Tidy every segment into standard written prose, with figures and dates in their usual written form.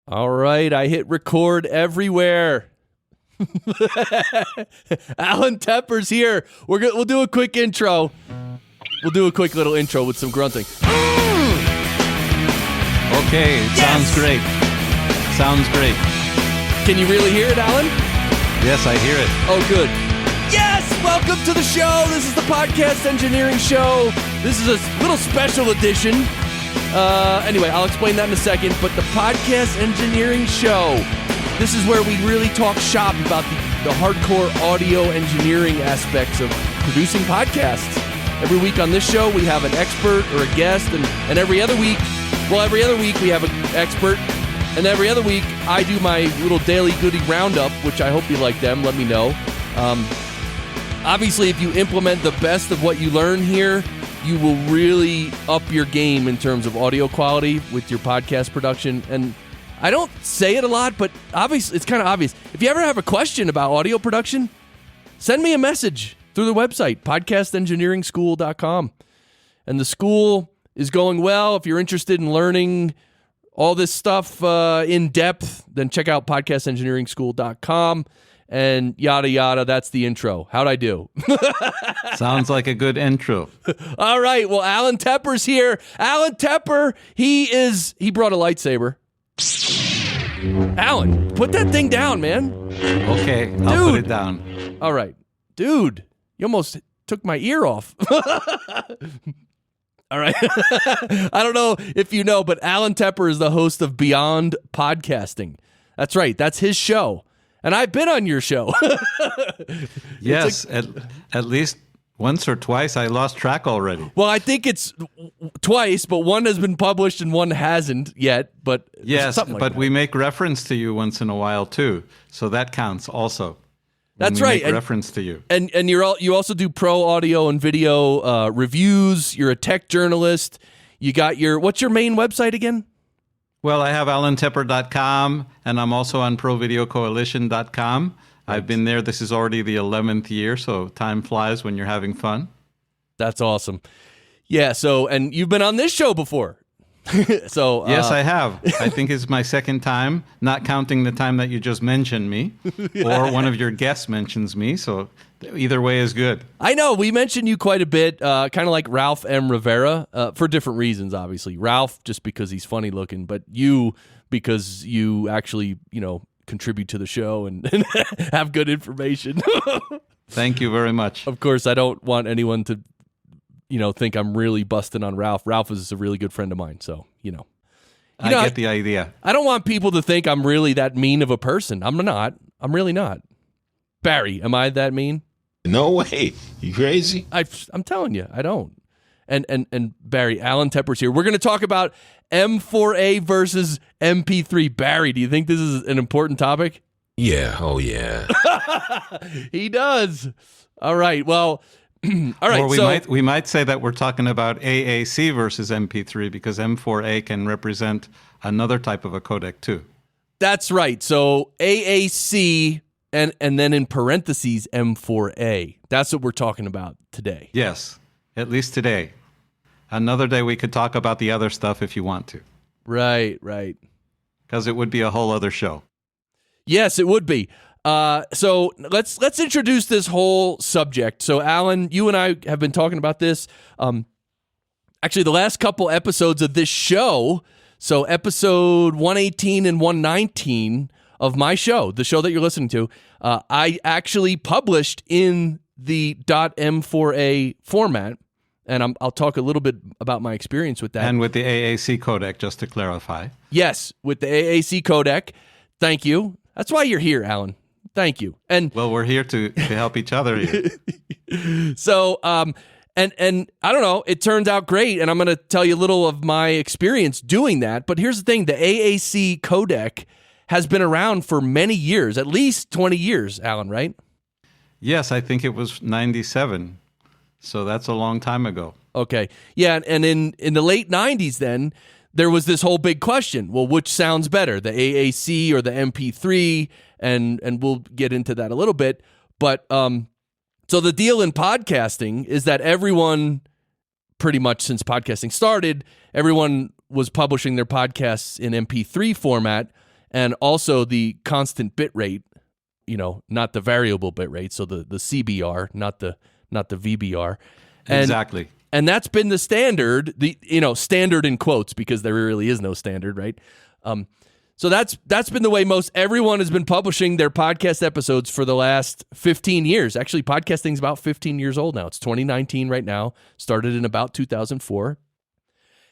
All right, I hit record everywhere. Allan Tépper's here. We'll do a quick intro. We'll do a quick little intro with some grunting. Okay, it sounds great. Sounds great. Can you really hear it, Allan? Yes, I hear it. Oh, good. Yes, welcome to the show. This is the Podcast Engineering Show. This is a little special edition. Anyway, I'll explain that in a second, but the Podcast Engineering Show. This is where we really talk shop about the hardcore audio engineering aspects of producing podcasts. Every week on this show, we have an expert or a guest, and every other week we have an expert, and every other week I do my little daily goodie roundup, which I hope you like them. Let me know. Obviously, if you implement the best of what you learn here, you will really up your game in terms of audio quality with your podcast production. And I don't say it a lot, but obviously, it's kind of obvious. If you ever have a question about audio production, send me a message through the website, podcastengineeringschool.com. And the school is going well. If you're interested in learning all this stuff in depth, then check out podcastengineeringschool.com. And yada, yada, that's the intro. How'd I do? Sounds like a good intro. All right, well, Allan Tépper's here. Allan Tépper, he brought a lightsaber. Allan, put that thing down, man. Okay, I'll put it down. All right. Dude, you almost took my ear off. All right. I don't know if you know, but Allan Tépper is the host of Beyond Podcasting. That's right. That's his show. And I've been on your show. Yes, at least once or twice. I lost track already. Well, I think it's twice, but one has been published and one hasn't yet. But yes, something like but that. we make reference to you once in a while too, so that counts also. That's right. Make reference to you, and you also do pro audio and video reviews. You're a tech journalist. You got what's your main website again? Well, I have allantepper.com, and I'm also on provideocoalition.com. Right. I've been there. This is already the 11th year, so time flies when you're having fun. That's awesome. Yeah, and you've been on this show before. So yes, I have. I think it's my second time, not counting the time that you just mentioned me, or one of your guests mentions me, so either way is good. I know, we mentioned you quite a bit, kind of like Ralph M. Rivera, for different reasons, obviously. Ralph, just because he's funny looking, but you, because you actually, contribute to the show and have good information. Thank you very much. Of course, I don't want anyone to think I'm really busting on Ralph. Ralph is a really good friend of mine, so, I get the idea. I don't want people to think I'm really that mean of a person. I'm not. I'm really not. Barry, am I that mean? No way. You crazy? I'm telling you, I don't. And Barry, Allan Tépper's here. We're going to talk about M4a versus MP3. Barry, do you think this is an important topic? Yeah. Oh, yeah. He does. All right. Well, all right. Or we might say that we're talking about AAC versus MP3 because M4a can represent another type of a codec too. That's right. So AAC and then in parentheses M4a. That's what we're talking about today. Yes, at least today. Another day we could talk about the other stuff if you want to. Right. Because it would be a whole other show. Yes, it would be. So let's introduce this whole subject. So Allan, you and I have been talking about this. Actually, the last couple episodes of this show. So episode 118 and 119 of my show, the show that you're listening to, I actually published in the .m4a format, and I'll talk a little bit about my experience with that. And with the AAC codec, just to clarify. Yes, with the AAC codec. Thank you. That's why you're here, Allan. Thank you. And well, we're here to help each other here. So, and I don't know, it turned out great, and I'm going to tell you a little of my experience doing that. But here's the thing, the AAC codec has been around for many years, at least 20 years, Allan, right? Yes, I think it was 97. So that's a long time ago. Okay. Yeah, and in the late 90s then, there was this whole big question. Well, which sounds better, the AAC or the MP3? And we'll get into that a little bit. But so the deal in podcasting is that everyone, pretty much since podcasting started, everyone was publishing their podcasts in MP3 format. and also the constant bit rate, not the variable bit rate, so the CBR, not the VBR. Exactly. And that's been the standard, standard in quotes, because there really is no standard, right? So that's been the way most everyone has been publishing their podcast episodes for the last 15 years. Actually, podcasting's about 15 years old now. It's 2019 right now. Started in about 2004.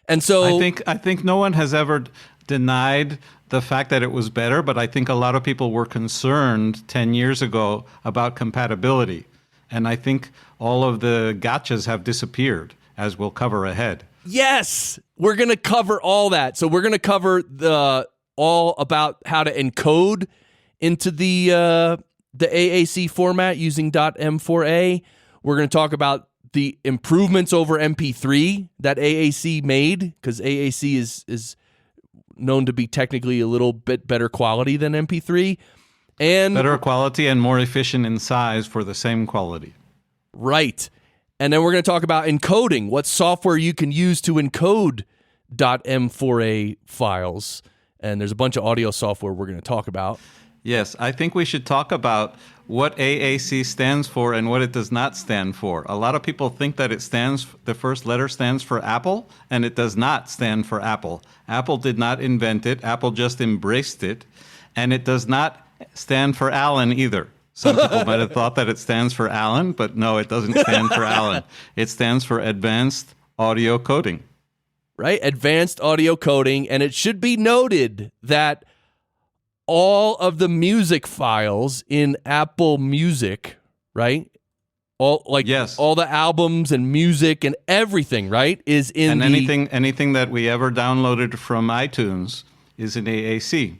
And so I think no one has ever denied the fact that it was better, but I think a lot of people were concerned 10 years ago about compatibility. And I think all of the gotchas have disappeared, as we'll cover ahead. Yes, we're going to cover all that. So we're going to cover all about how to encode into the AAC format using .m4a. We're going to talk about the improvements over MP3 that AAC made, because AAC is known to be technically a little bit better quality than MP3. And better quality and more efficient in size for the same quality. Right. And then we're going to talk about encoding, what software you can use to encode .m4a files. And there's a bunch of audio software we're going to talk about. Yes, I think we should talk about what AAC stands for and what it does not stand for. A lot of people think that the first letter stands for Apple, and it does not stand for Apple. Apple did not invent it. Apple just embraced it. And it does not stand for Allan either. Some people might have thought that it stands for Allan, but no, it doesn't stand for Allan. It stands for Advanced Audio Coding. Right? Advanced Audio Coding. And it should be noted that all of the music files in Apple Music, right? All the albums and music and everything, right, is in anything that we ever downloaded from iTunes is in AAC.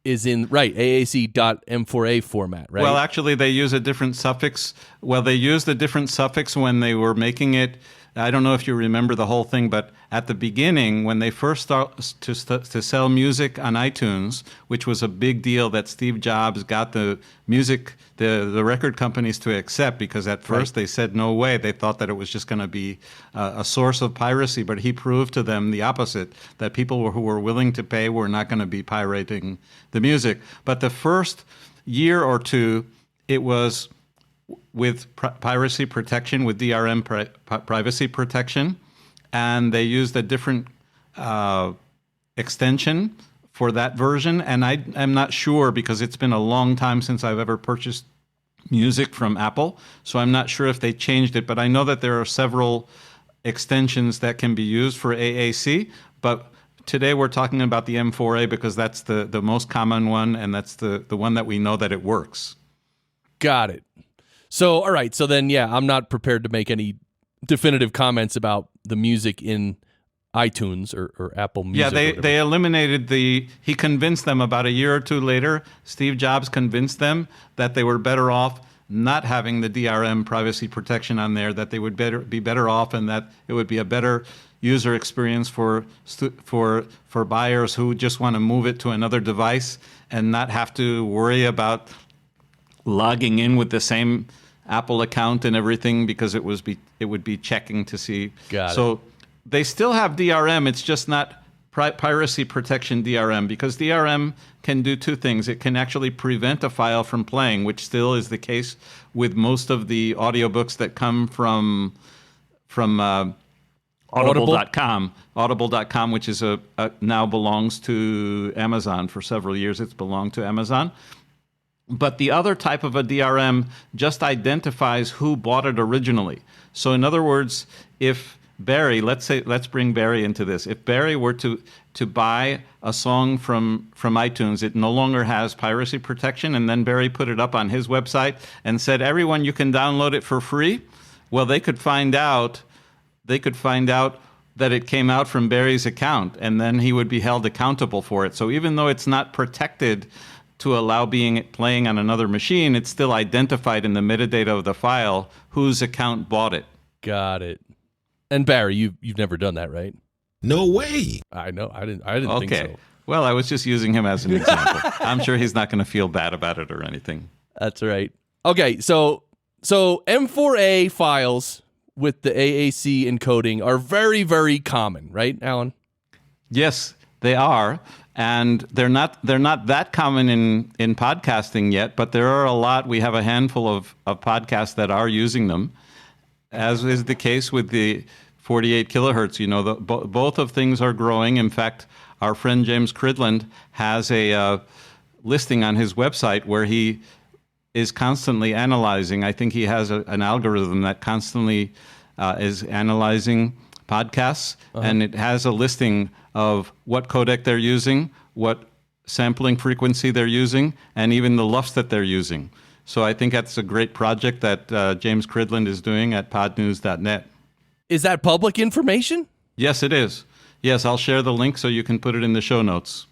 Is in AAC.m4a format, right? Well, actually, they use a different suffix. Well, they used a different suffix when they were making it. I don't know if you remember the whole thing, but at the beginning, when they first started to sell music on iTunes, which was a big deal that Steve Jobs got the record companies to accept, because at first they said no way. They thought that it was just going to be a source of piracy, but he proved to them the opposite, that people who were willing to pay were not going to be pirating the music. But the first year or two, it was with piracy protection, with DRM privacy protection, and they used a different extension for that version. And I'm not sure, because it's been a long time since I've ever purchased music from Apple, so I'm not sure if they changed it, but I know that there are several extensions that can be used for AAC, but today we're talking about the M4A because that's the most common one, and that's the one that we know that it works. Got it. So, all right. So then, yeah, I'm not prepared to make any definitive comments about the music in iTunes or Apple Music. Yeah, they eliminated he convinced them about a year or two later, Steve Jobs convinced them that they were better off not having the DRM privacy protection on there, that they would be better off, and that it would be a better user experience for buyers who just want to move it to another device and not have to worry about logging in with the same Apple account and everything, because it would be checking to see. So they still have DRM. It's just not piracy protection DRM, because DRM can do two things. It can actually prevent a file from playing, which still is the case with most of the audiobooks that come from Audible.com. Audible.com, which is now belongs to Amazon. For several years, it's belonged to Amazon. But the other type of a DRM just identifies who bought it originally. So in other words, if Barry, let's bring Barry into this. If Barry were to buy a song from iTunes, it no longer has piracy protection, and then Barry put it up on his website and said, everyone, you can download it for free. Well, they could find out that it came out from Barry's account, and then he would be held accountable for it. So even though it's not protected to allow playing on another machine, it's still identified in the metadata of the file whose account bought it. Got it. And Barry, you've never done that, right? No way. I know. I didn't think so. Well, I was just using him as an example. I'm sure he's not going to feel bad about it or anything. That's right. Okay, so M4A files with the AAC encoding are very, very common, right, Allan? Yes, they are. And they're not that common in podcasting yet, but there are a lot. We have a handful of podcasts that are using them, as is the case with the 48 kilohertz. You know, both of things are growing. In fact, our friend James Cridland has a listing on his website where he is constantly analyzing. I think he has an algorithm that constantly is analyzing podcasts, and it has a listing of what codec they're using, what sampling frequency they're using, and even the LUFS that they're using. So I think that's a great project that James Cridland is doing at podnews.net. Is that public information? Yes, it is. Yes, I'll share the link so you can put it in the show notes.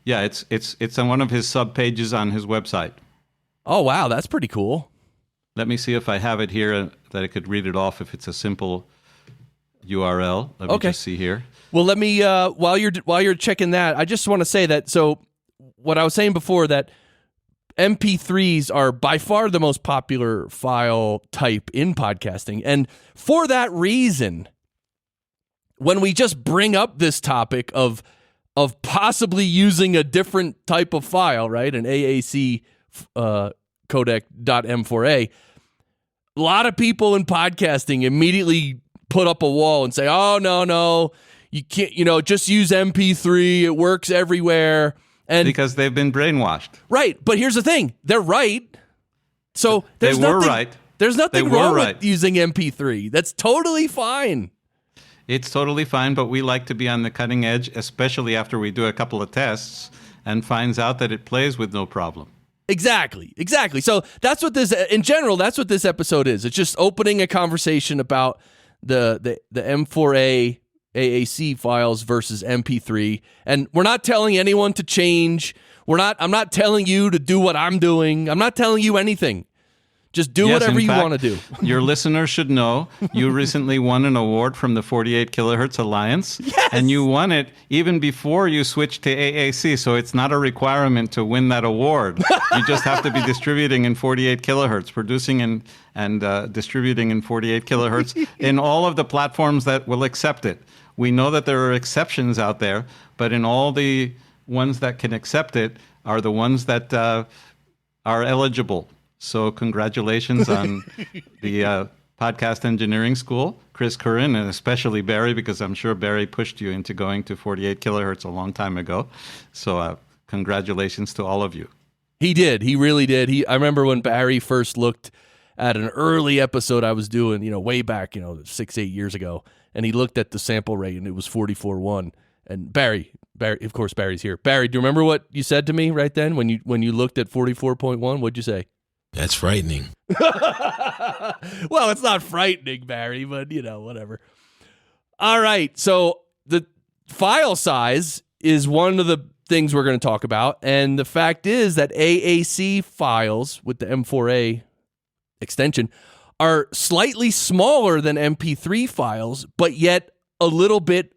Yeah, it's on one of his sub-pages on his website. Oh, wow, that's pretty cool. Let me see if I have it here that I could read it off if it's a simple URL. Let me just see here. Well, let me while you're checking that, I just want to say that, so what I was saying before, that MP3s are by far the most popular file type in podcasting. And for that reason, when we just bring up this topic of possibly using a different type of file, right, an AAC codec .m4a, a lot of people in podcasting immediately put up a wall and say, oh, no, you can't, just use MP3. It works everywhere. And because they've been brainwashed. Right. But here's the thing. They're right. So there's nothing wrong with using MP3. That's totally fine. It's totally fine, but we like to be on the cutting edge, especially after we do a couple of tests and finds out that it plays with no problem. Exactly. So that's what in general, that's what this episode is. It's just opening a conversation about the M4A AAC files versus MP3. And we're not telling anyone to change. I'm not telling you to do what I'm doing. I'm not telling you anything. Just do whatever you want to do. Your listeners should know you recently won an award from the 48 Kilohertz Alliance. Yes! And you won it even before you switched to AAC, so it's not a requirement to win that award. You just have to be distributing in 48 kilohertz, producing and distributing in 48 kilohertz in all of the platforms that will accept it. We know that there are exceptions out there, but in all the ones that can accept it are the ones that are eligible. So congratulations on the Podcast Engineering School, Chris Curran, and especially Barry, because I'm sure Barry pushed you into going to 48 kilohertz a long time ago. So congratulations to all of you. He did. He really did. I remember when Barry first looked at an early episode I was doing, way back, 6-8 years ago, and he looked at the sample rate, and it was 44.1. And Barry, of course, Barry's here. Barry, do you remember what you said to me right then when you looked at 44.1? What'd you say? That's frightening. Well, it's not frightening, Barry, but, whatever. All right, so the file size is one of the things we're going to talk about, and the fact is that AAC files with the M4A extension are slightly smaller than MP3 files, but yet a little bit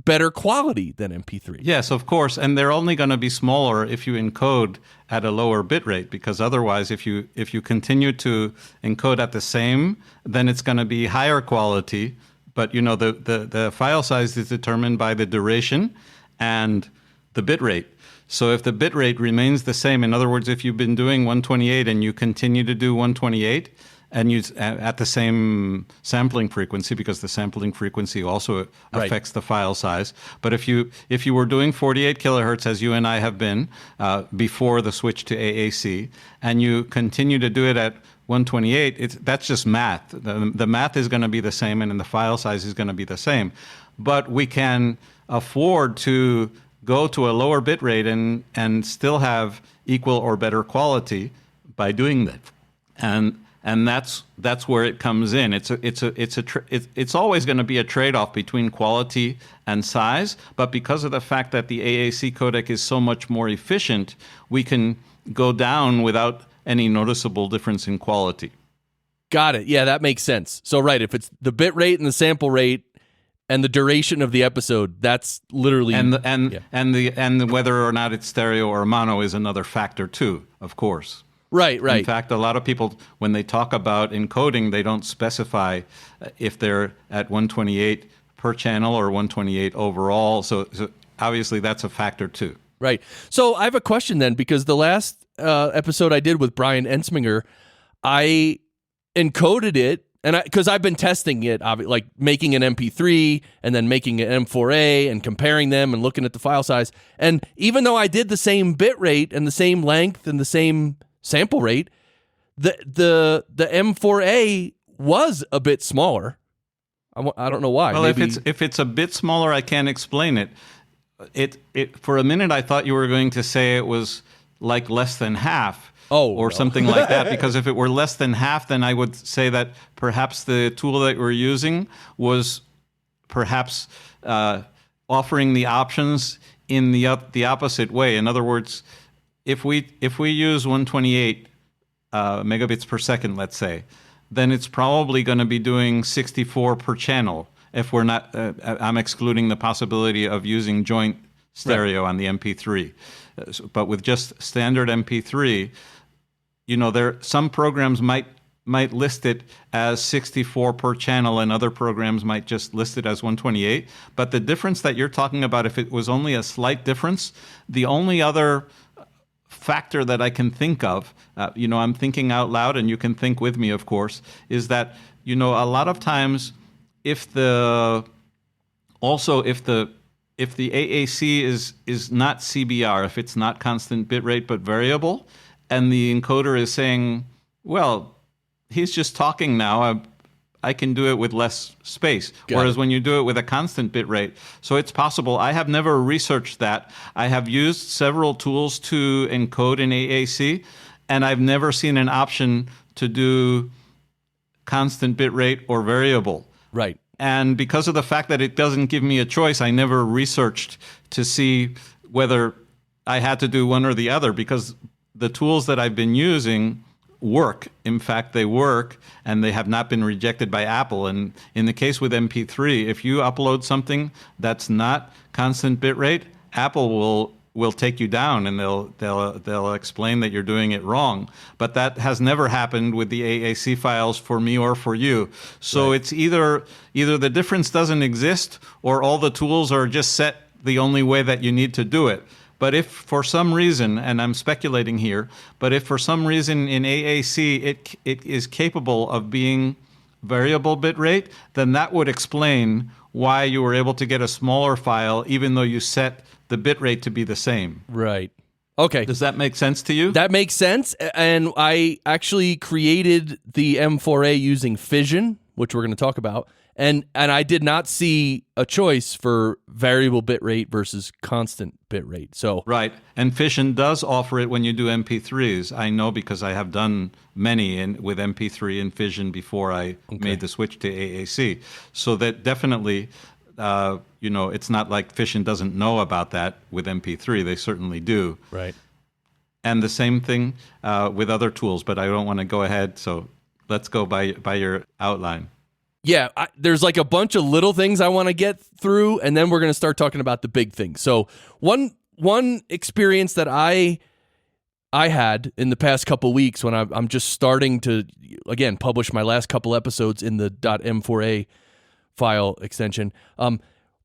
better quality than MP3. Yes, of course, and they're only going to be smaller if you encode at a lower bit rate, because otherwise if you continue to encode at the same, then it's going to be higher quality, but the file size is determined by the duration and the bit rate. So if the bit rate remains the same, in other words, if you've been doing 128 and you continue to do 128, and you at the same sampling frequency, because the sampling frequency also affects the file size. But if you were doing 48 kilohertz, as you and I have been before the switch to AAC, and you continue to do it at 128, that's just math. The math is going to be the same, and the file size is going to be the same. But we can afford to go to a lower bit rate and still have equal or better quality by doing that. And that's where it comes in. It's always going to be a trade-off between quality and size, but because of the fact that the AAC codec is so much more efficient, we can go down without any noticeable difference in quality. Got it. Yeah, that makes sense. So right, if it's the bit rate and the sample rate and the duration of the episode, that's literally and whether or not it's stereo or mono is another factor too, of course. Right. In fact, a lot of people, when they talk about encoding, they don't specify if they're at 128 per channel or 128 overall. So obviously that's a factor too. Right. So I have a question then, because the last episode I did with Brian Ensminger, I encoded it, and because I've been testing it, like making an MP3 and then making an M4a and comparing them and looking at the file size. And even though I did the same bit rate and the same length and the same sample rate, the M4a was a bit smaller. I don't know why. Well, Maybe... if it's a bit smaller, I can't explain it. It for a minute I thought you were going to say it was like less than half. Or something like that, because if it were less than half, then I would say that perhaps the tool that we're using was perhaps offering the options in the opposite way. In other words, if we use 128 megabits per second, let's say, then it's probably going to be doing 64 per channel. If we're not, I'm excluding the possibility of using joint stereo on the MP3. But with just standard MP3, some programs might list it as 64 per channel, and other programs might just list it as 128. But the difference that you're talking about, if it was only a slight difference, the only other factor that I can think of, I'm thinking out loud, and you can think with me, of course, is that, a lot of times if the AAC is not CBR, if it's not constant bitrate but variable, and the encoder is saying, well, he's just talking now, I can do it with less space. Whereas when you do it with a constant bit rate, so it's possible. I have never researched that. I have used several tools to encode in AAC, and I've never seen an option to do constant bit rate or variable. Right. And because of the fact that it doesn't give me a choice, I never researched to see whether I had to do one or the other, because the tools that I've been using work. In fact, they work, and they have not been rejected by Apple. And in the case with MP3, if you upload something that's not constant bitrate, Apple will take you down, and they'll explain that you're doing it wrong. But that has never happened with the AAC files for me or for you. So It's either the difference doesn't exist, or all the tools are just set the only way that you need to do it. But if for some reason, and I'm speculating here, but if for some reason in AAC it is capable of being variable bit rate, then that would explain why you were able to get a smaller file even though you set the bit rate to be the same. Right. Okay. Does that make sense to you? That makes sense. And I actually created the M4a using Fission, which we're going to talk about. And I did not see a choice for variable bitrate versus constant bitrate. So right, and Fission does offer it when you do MP3s. I know because I have done many with MP3 and Fission before I made the switch to AAC. So that definitely, it's not like Fission doesn't know about that with MP3. They certainly do. Right. And the same thing with other tools, but I don't want to go ahead. So let's go by your outline. Yeah, there's like a bunch of little things I want to get through, and then we're going to start talking about the big things. So one experience that I had in the past couple weeks when I'm just starting to, again, publish my last couple episodes in the .m4a file extension.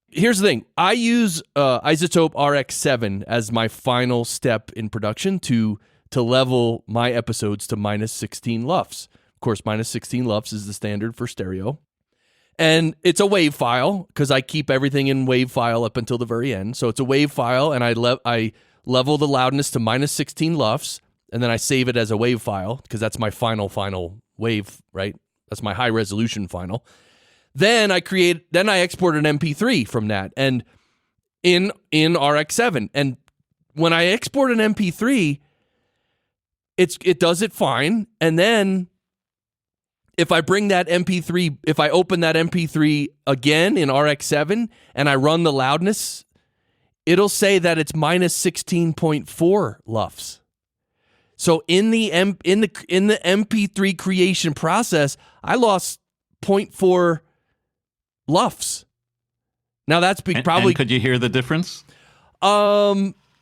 Here's the thing. I use Isotope RX7 as my final step in production to level my episodes to minus 16 LUFS. Of course, minus 16 LUFS is the standard for stereo. And it's a WAV file because I keep everything in WAV file up until the very end. So it's a WAV file, and I level the loudness to minus 16 LUFS, and then I save it as a WAV file because that's my final WAV, right? That's my high resolution final. Then I export an MP3 from that, and in RX7. And when I export an MP3, it does it fine, and then if I bring that MP3, if I open that MP3 again in RX7 and I run the loudness, it'll say that it's minus 16.4 LUFS. So in the MP3 creation process, I lost 0.4 LUFS. Now that's probably. And could you hear the difference?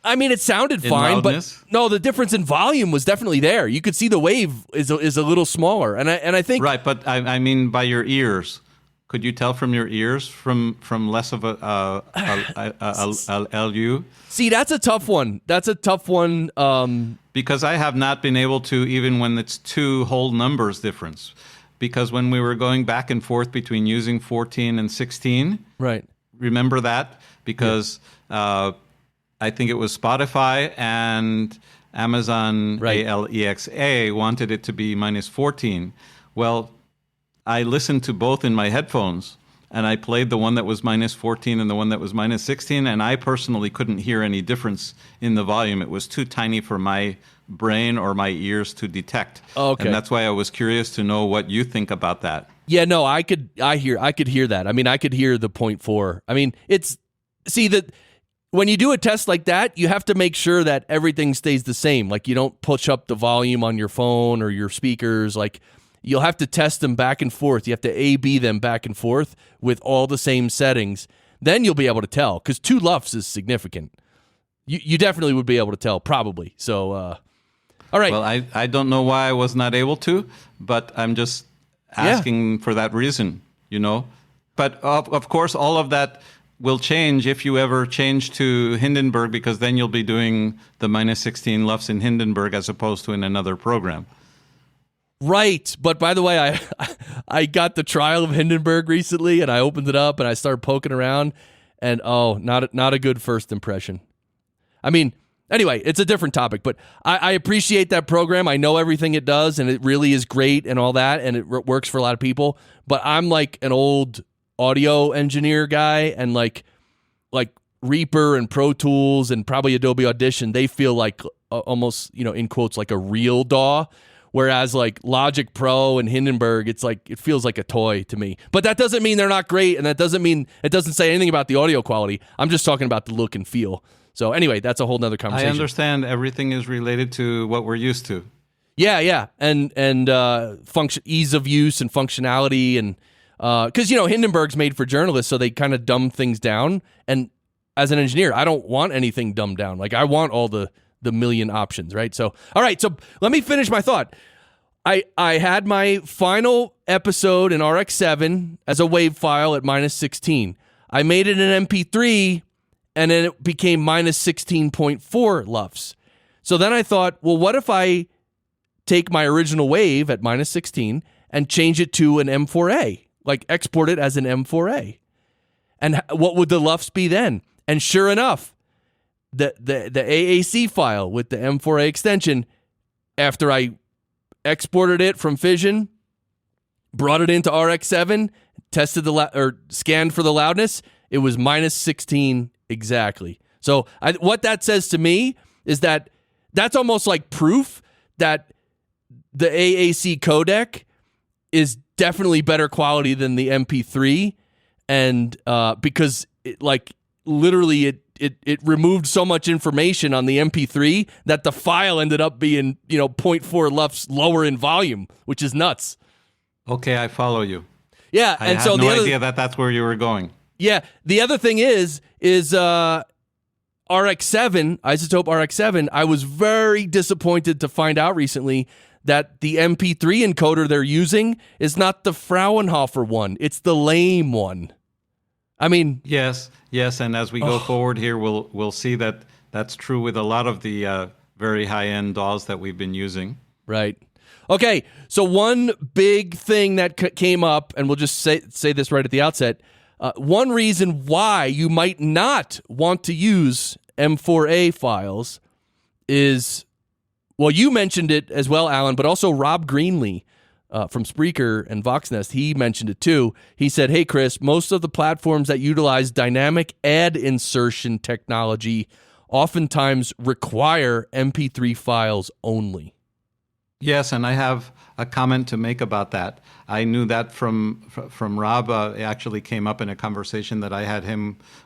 I mean, it sounded fine, loudness? But no, the difference in volume was definitely there. You could see the wave is a little smaller, and I think right. But I mean, by your ears, Could you tell from your ears from less of a LU? See, that's a tough one. Because I have not been able to, even when it's two whole numbers difference. Because when we were going back and forth between using 14 and 16, right? Remember that? Because I think it was Spotify and Amazon Alexa wanted it to be minus 14. Well, I listened to both in my headphones, and I played the one that was minus 14 and the one that was minus 16, and I personally couldn't hear any difference in the volume. It was too tiny for my brain or my ears to detect. Okay. And that's why I was curious to know what you think about that. Yeah, no, I could hear that. I mean, I could hear the 0.4. I mean, when you do a test like that, you have to make sure that everything stays the same. Like, you don't push up the volume on your phone or your speakers. Like, you'll have to test them back and forth. You have to A/B them back and forth with all the same settings. Then you'll be able to tell, because 2 LUFS is significant. You definitely would be able to tell, probably. So, all right. Well, I don't know why I was not able to, but I'm just asking for that reason, But, of course, all of that will change if you ever change to Hindenburg, because then you'll be doing the minus 16 LUFS in Hindenburg as opposed to in another program. Right, but by the way, I got the trial of Hindenburg recently, and I opened it up and I started poking around, and not a good first impression. I mean, anyway, it's a different topic, but I appreciate that program. I know everything it does, and it really is great and all that, and it works for a lot of people. But I'm like an old audio engineer guy, and like Reaper and Pro Tools and probably Adobe Audition, they feel like almost, in quotes, like a real DAW. Whereas like Logic Pro and Hindenburg, it feels like a toy to me. But that doesn't mean they're not great, and that doesn't mean it doesn't say anything about the audio quality. I'm just talking about the look and feel. So anyway, that's a whole nother conversation. I understand everything is related to what we're used to. Yeah, and ease of use and functionality, and because Hindenburg's made for journalists, so they kind of dumb things down. And as an engineer, I don't want anything dumbed down. Like, I want all the million options, right? So, all right, so let me finish my thought. I had my final episode in RX7 as a WAV file at minus 16. I made it in MP3, and then it became minus 16.4 LUFS. So then I thought, well, what if I take my original WAV at minus 16 and change it to an M4a, like export it as an M4a? And what would the LUFS be then? And sure enough, the AAC file with the M4a extension, after I exported it from Fission, brought it into RX7, tested scanned for the loudness, it was minus 16 exactly. So what that says to me is that that's almost like proof that the AAC codec is definitely better quality than the MP3, and because literally it removed so much information on the MP3 that the file ended up being 0.4 LUFS lower in volume, which is nuts. Okay, I follow you. Yeah, I had no idea that's where you were going. Yeah, the other thing is RX7, Isotope RX7. I was very disappointed to find out recently that the MP3 encoder they're using is not the Fraunhofer one; it's the lame one. I mean, yes, and as we go forward here, we'll see that that's true with a lot of the very high-end DAWs that we've been using. Right. Okay, so one big thing that came up, and we'll just say this right at the outset, one reason why you might not want to use M4a files is, well, you mentioned it as well, Allan, but also Rob Greenlee, from Spreaker and Voxnest, he mentioned it too. He said, hey, Chris, most of the platforms that utilize dynamic ad insertion technology oftentimes require MP3 files only. Yes, and I have a comment to make about that. I knew that from Rob. It actually came up in a conversation that I had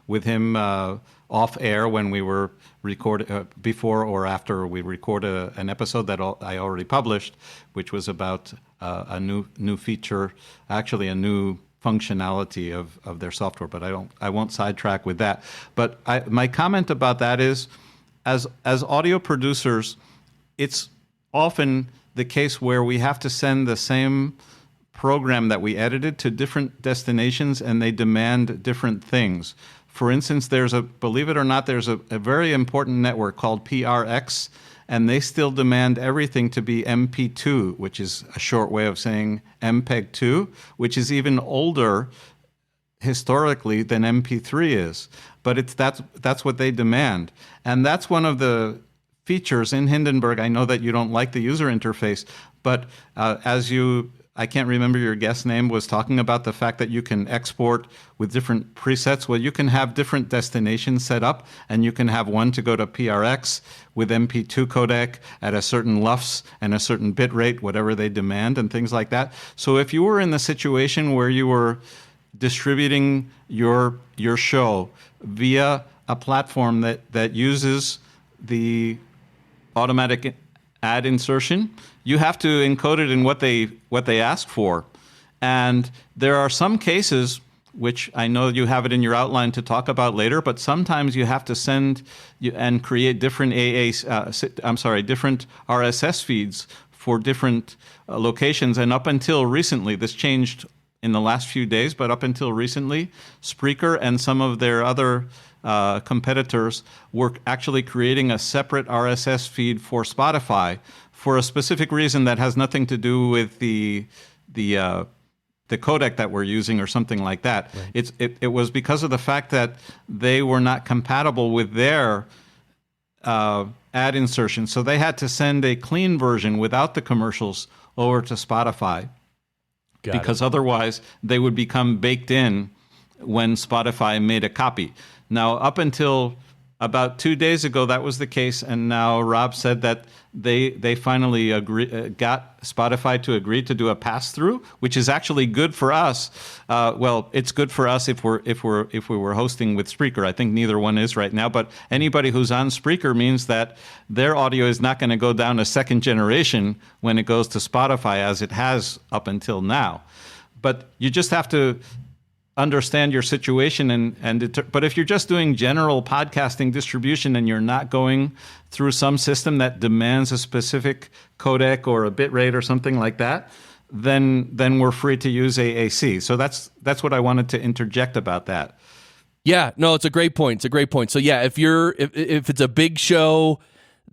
with him off air when we were recording before or after we recorded an episode that I already published, which was about a new feature, actually a new functionality of their software. But I won't sidetrack with that. But my comment about that is, as audio producers, it's often the case where we have to send the same program that we edited to different destinations, and they demand different things. For instance, believe it or not, there's a very important network called PRX, and they still demand everything to be MP2, which is a short way of saying MPEG-2, which is even older historically than MP3 is. But that's what they demand. And that's one of the features in Hindenburg. I know that you don't like the user interface, but I can't remember your guest name, was talking about the fact that you can export with different presets. Well, you can have different destinations set up, and you can have one to go to PRX with MP2 codec at a certain LUFS and a certain bit rate, whatever they demand, and things like that. So if you were in the situation where you were distributing your show via a platform that uses the automatic ad insertion, you have to encode it in what they ask for. And there are some cases, which I know you have it in your outline to talk about later, but sometimes you have to send and create different different RSS feeds for different locations. And up until recently, this changed in the last few days, but up until recently, Spreaker and some of their other competitors were actually creating a separate RSS feed for Spotify for a specific reason that has nothing to do with the codec that we're using or something like that. Right. It was because of the fact that they were not compatible with their ad insertion. So they had to send a clean version without the commercials over to Spotify. Because otherwise they would become baked in when Spotify made a copy. Now, up until about 2 days ago, that was the case, and now Rob said that they finally got Spotify to agree to do a pass-through, which is actually good for us. Well, it's good for us if we were hosting with Spreaker. I think neither one is right now, but anybody who's on Spreaker means that their audio is not going to go down a second generation when it goes to Spotify, as it has up until now. But you just have to understand your situation but if you're just doing general podcasting distribution and you're not going through some system that demands a specific codec or a bit rate or something like that, then we're free to use AAC. So that's what I wanted to interject about that. Yeah, no, it's a great point. So yeah, if it's a big show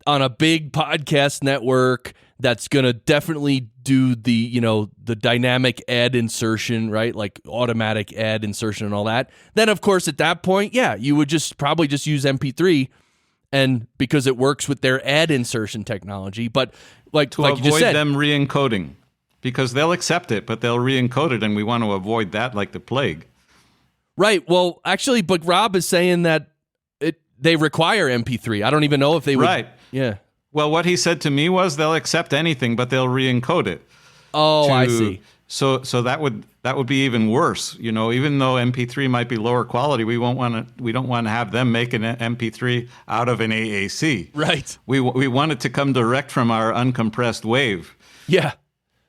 on a big podcast network that's going to definitely do the dynamic ad insertion, right? Like automatic ad insertion and all that. Then, of course, at that point, yeah, you would probably just use MP3, and because it works with their ad insertion technology. But like you just said, avoid them re-encoding, because they'll accept it, but they'll re-encode it, and we want to avoid that like the plague. Right. Well, actually, but Rob is saying that they require MP3. I don't even know if they would. Right. Yeah. Well, what he said to me was they'll accept anything, but they'll re-encode it. Oh, I see. So that would be even worse. Even though MP3 might be lower quality, we don't want to have them make an MP3 out of an AAC. Right. We want it to come direct from our uncompressed wave. Yeah.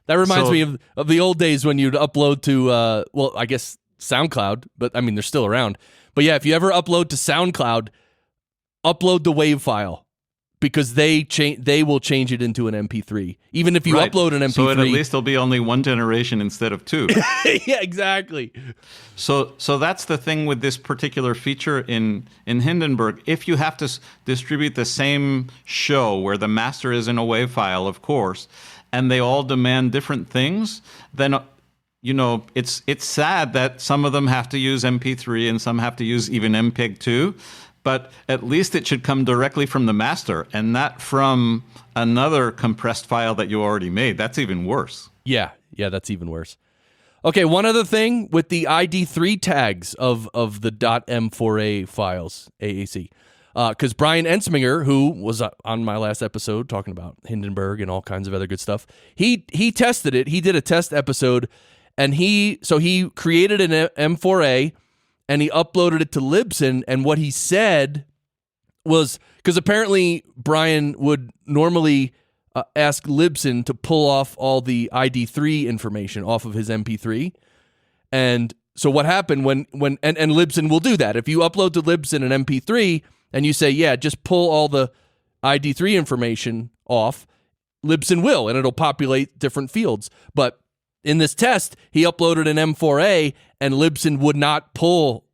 That reminds me of the old days when you'd upload to I guess SoundCloud, but I mean they're still around. But yeah, if you ever upload to SoundCloud, upload the WAV file, because they will change it into an MP3. Even if you upload an MP3. So at least there'll be only one generation instead of two. Yeah, exactly. So that's the thing with this particular feature in Hindenburg. If you have to distribute the same show where the master is in a WAV file, of course, and they all demand different things, then it's sad that some of them have to use MP3 and some have to use even MPEG-2. But at least it should come directly from the master and not from another compressed file that you already made. That's even worse. Yeah, that's even worse. Okay, one other thing with the ID3 tags of the .m4a files, AAC. Because Brian Ensminger, who was on my last episode talking about Hindenburg and all kinds of other good stuff, he tested it. He did a test episode, and he created an M4A, and he uploaded it to Libsyn, and what he said was, because apparently Brian would normally ask Libsyn to pull off all the ID3 information off of his MP3, and so what happened when Libsyn will do that. If you upload to Libsyn an MP3, and you say, yeah, just pull all the ID3 information off, Libsyn will, and it'll populate different fields. But in this test, he uploaded an M4a, and Libsyn would not pull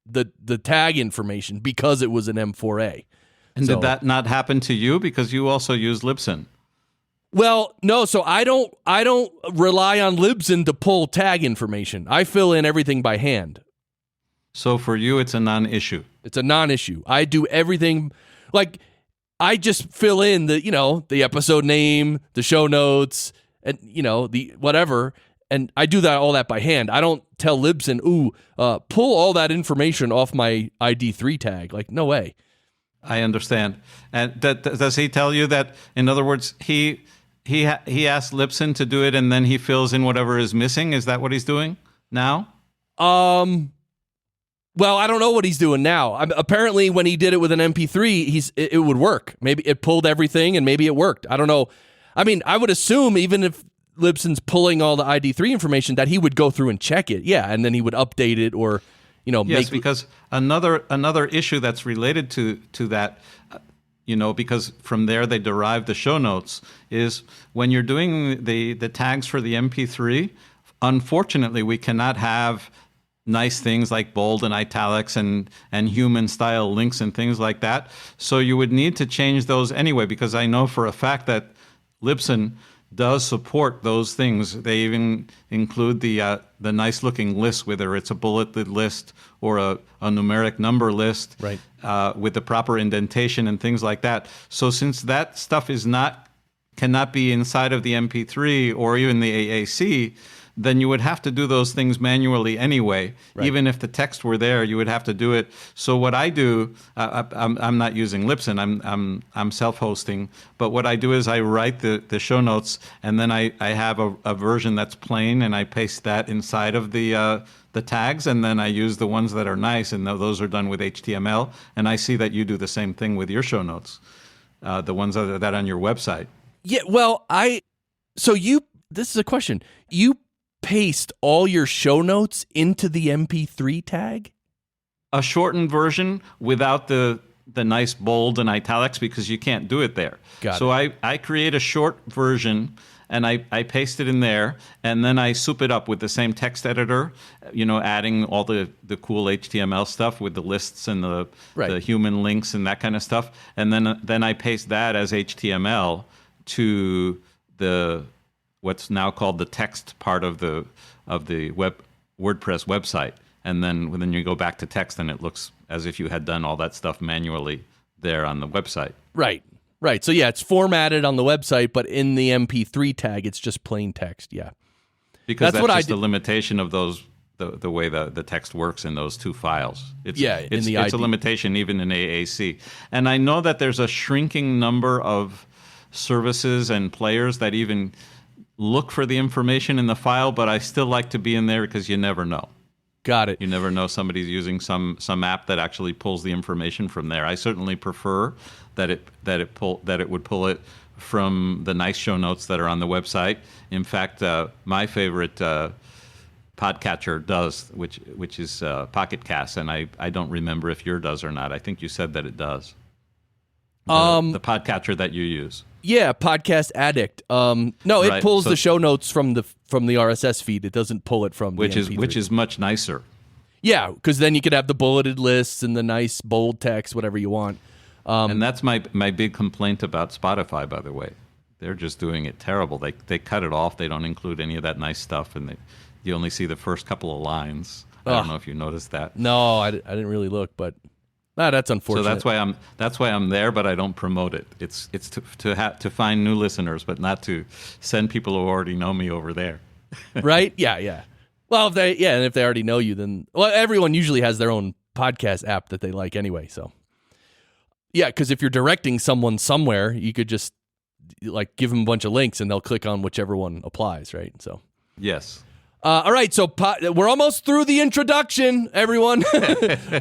the tag information because it was an M4a. And did that not happen to you because you also use Libsyn? Well, no. So I don't rely on Libsyn to pull tag information. I fill in everything by hand. So for you, it's a non-issue. It's a non-issue. I do everything like I just fill in the episode name, the show notes, and the whatever. And I do all that by hand. I don't tell Libsyn, pull all that information off my ID3 tag. Like, no way. I understand. And does he tell you that, in other words, he asked Libsyn to do it and then he fills in whatever is missing? Is that what he's doing now? Well, I don't know what he's doing now. Apparently, when he did it with an MP3, it would work. Maybe it pulled everything and maybe it worked. I don't know. I mean, I would assume even if Libsyn's pulling all the ID3 information that he would go through and check it. Yeah, and then he would update it or, yes, because another issue that's related to that, because from there they derive the show notes, is when you're doing the tags for the MP3, unfortunately we cannot have nice things like bold and italics and human style links and things like that. So you would need to change those anyway, because I know for a fact that Libsyn does support those things. They even include the nice looking list, whether it's a bulleted list or a numeric number list, right, with the proper indentation and things like that. So since that stuff cannot be inside of the MP3 or even the AAC, then you would have to do those things manually anyway. Right. Even if the text were there, you would have to do it. So what I do, I'm not using Libsyn. I'm self-hosting. But what I do is I write the show notes, and then I have a version that's plain, and I paste that inside of the tags, and then I use the ones that are nice, and those are done with HTML. And I see that you do the same thing with your show notes, the ones that are on your website. Yeah. Well, this is a question. You paste all your show notes into the MP3 tag? A shortened version without the nice bold and italics, because you can't do it there. So I create a short version and I paste it in there, and then I soup it up with the same text editor, adding all the cool HTML stuff with the lists and the human links and that kind of stuff. And then I paste that as HTML to what's now called the text part of the WordPress website, and then when you go back to text, and it looks as if you had done all that stuff manually there on the website. Right. So yeah, it's formatted on the website, but in the MP3 tag, it's just plain text. Yeah, because that's just the limitation of those. The way the text works in those two files. It's a limitation even in AAC, and I know that there's a shrinking number of services and players that even look for the information in the file, but I still like to be in there because you never know. Got it. You never know, somebody's using some app that actually pulls the information from there. I certainly prefer that it would pull it from the nice show notes that are on the website. In fact, my favorite podcatcher does, which is Pocket Cast, and I don't remember if yours does or not. I think you said that it does. The podcatcher that you use. Yeah, Podcast Addict. No, it pulls the show notes from the RSS feed. It doesn't pull it from the MP3. Which is much nicer. Yeah, because then you could have the bulleted lists and the nice bold text, whatever you want. And that's my big complaint about Spotify, by the way. They're just doing it terrible. They cut it off. They don't include any of that nice stuff, and you only see the first couple of lines. I don't know if you noticed that. No, I didn't really look, but that's unfortunate. So that's why I'm there, but I don't promote it. It's to find new listeners, but not to send people who already know me over there. Right? Yeah. Well, and if they already know you, then everyone usually has their own podcast app that they like anyway. So yeah, because if you're directing someone somewhere, you could just give them a bunch of links and they'll click on whichever one applies, right? So yes. All right, so we're almost through the introduction, everyone.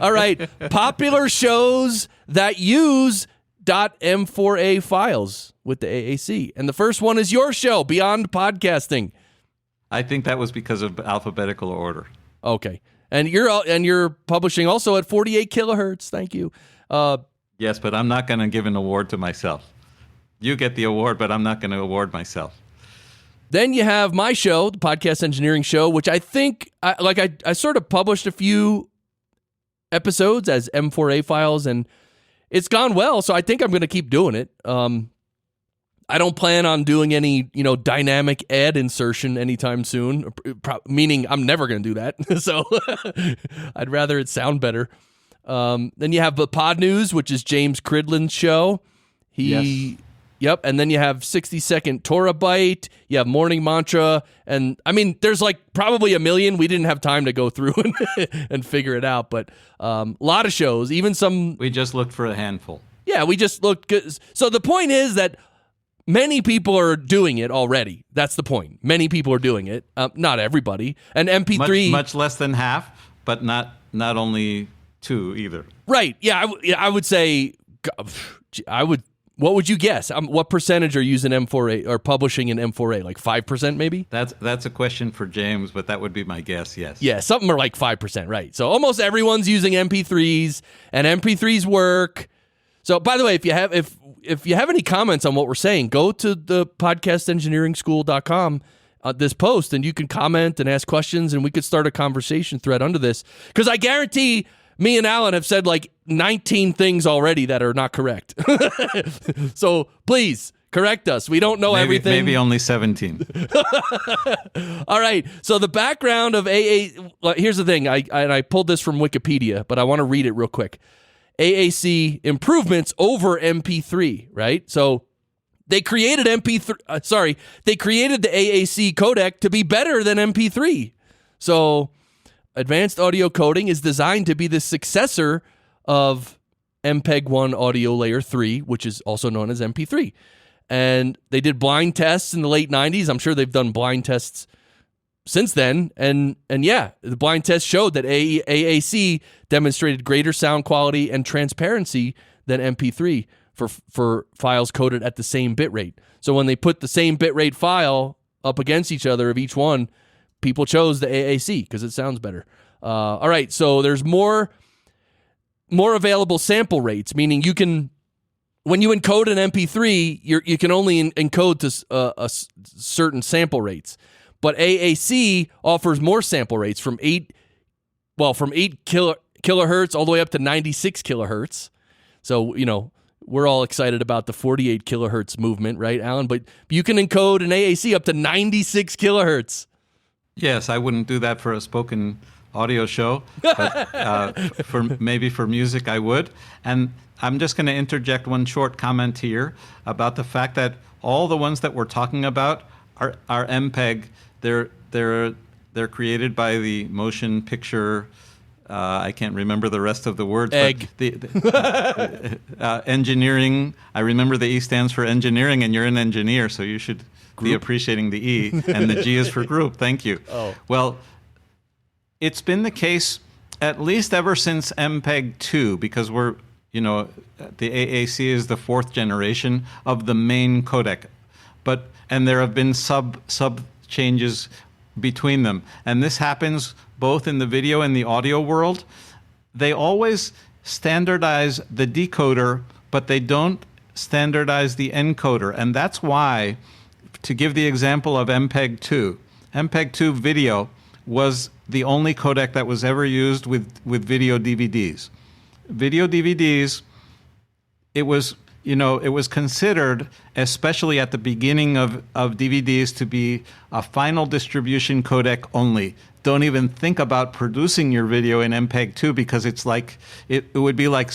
All right, popular shows that use .m4a files with the AAC. And the first one is your show, Beyond Podcasting. I think that was because of alphabetical order. Okay. And you're publishing also at 48 kilohertz. Thank you. Yes, but I'm not going to give an award to myself. You get the award, but I'm not going to award myself. Then you have my show, the Podcast Engineering Show, which I think, I sort of published a few episodes as M4A files, and it's gone well, so I think I'm going to keep doing it. I don't plan on doing any, dynamic ad insertion anytime soon, meaning I'm never going to do that, so I'd rather it sound better. Then you have the Pod News, which is James Cridland's show. Yes. Yep, and then you have 60-second Torah Byte, you have Morning Mantra, and there's probably a million. We didn't have time to go through and figure it out, but a lot of shows, even some... We just looked for a handful. Yeah, we just looked good. So the point is that many people are doing it already. That's the point. Many people are doing it, not everybody. And MP3... Much less than half, but not only 2 either. Right, yeah, I would say... What would you guess? What percentage are using M4A or publishing in M4A? 5% maybe? That's a question for James, but that would be my guess, yes. Yeah, something are 5%, right. So almost everyone's using MP3s, and MP3s work. So by the way, if you have any comments on what we're saying, go to the podcastengineeringschool.com this post, and you can comment and ask questions, and we could start a conversation thread under this. Because I guarantee me and Allan have said 19 things already that are not correct. So please correct us. We don't know everything. Maybe only 17. All right. So the background of AA. Here's the thing. I pulled this from Wikipedia, but I want to read it real quick. AAC improvements over MP3. Right. So they created MP3. They created the AAC codec to be better than MP3. So advanced audio coding is designed to be the successor of MPEG-1 Audio Layer 3, which is also known as MP3. And they did blind tests in the late 90s. I'm sure they've done blind tests since then. And yeah, the blind test showed that AAC demonstrated greater sound quality and transparency than MP3 for files coded at the same bitrate. So when they put the same bitrate file up against each other of each one, people chose the AAC because it sounds better. All right, so there's more available sample rates, meaning you can, when you encode an MP3, you can only encode to certain sample rates. But AAC offers more sample rates from 8 kilohertz all the way up to 96 kilohertz. So, we're all excited about the 48 kilohertz movement, right, Allan? But you can encode an AAC up to 96 kilohertz. Yes, I wouldn't do that for a spoken audio show, but for music I would. And I'm just going to interject one short comment here about the fact that all the ones that we're talking about are MPEG. They're created by the motion picture. I can't remember the rest of the words. Egg. But engineering. I remember the E stands for engineering, and you're an engineer, so you should be appreciating the E, and the G is for group. Thank you. Oh. Well, it's been the case at least ever since MPEG-2, because we're, the AAC is the 4th generation of the main codec. And there have been sub changes between them. And this happens both in the video and the audio world. They always standardize the decoder, but they don't standardize the encoder. And that's why, to give the example of MPEG-2, MPEG-2 video was the only codec that was ever used with video DVDs. Video DVDs, it was considered, especially at the beginning of DVDs, to be a final distribution codec only. Don't even think about producing your video in MPEG-2, because it's like it would be like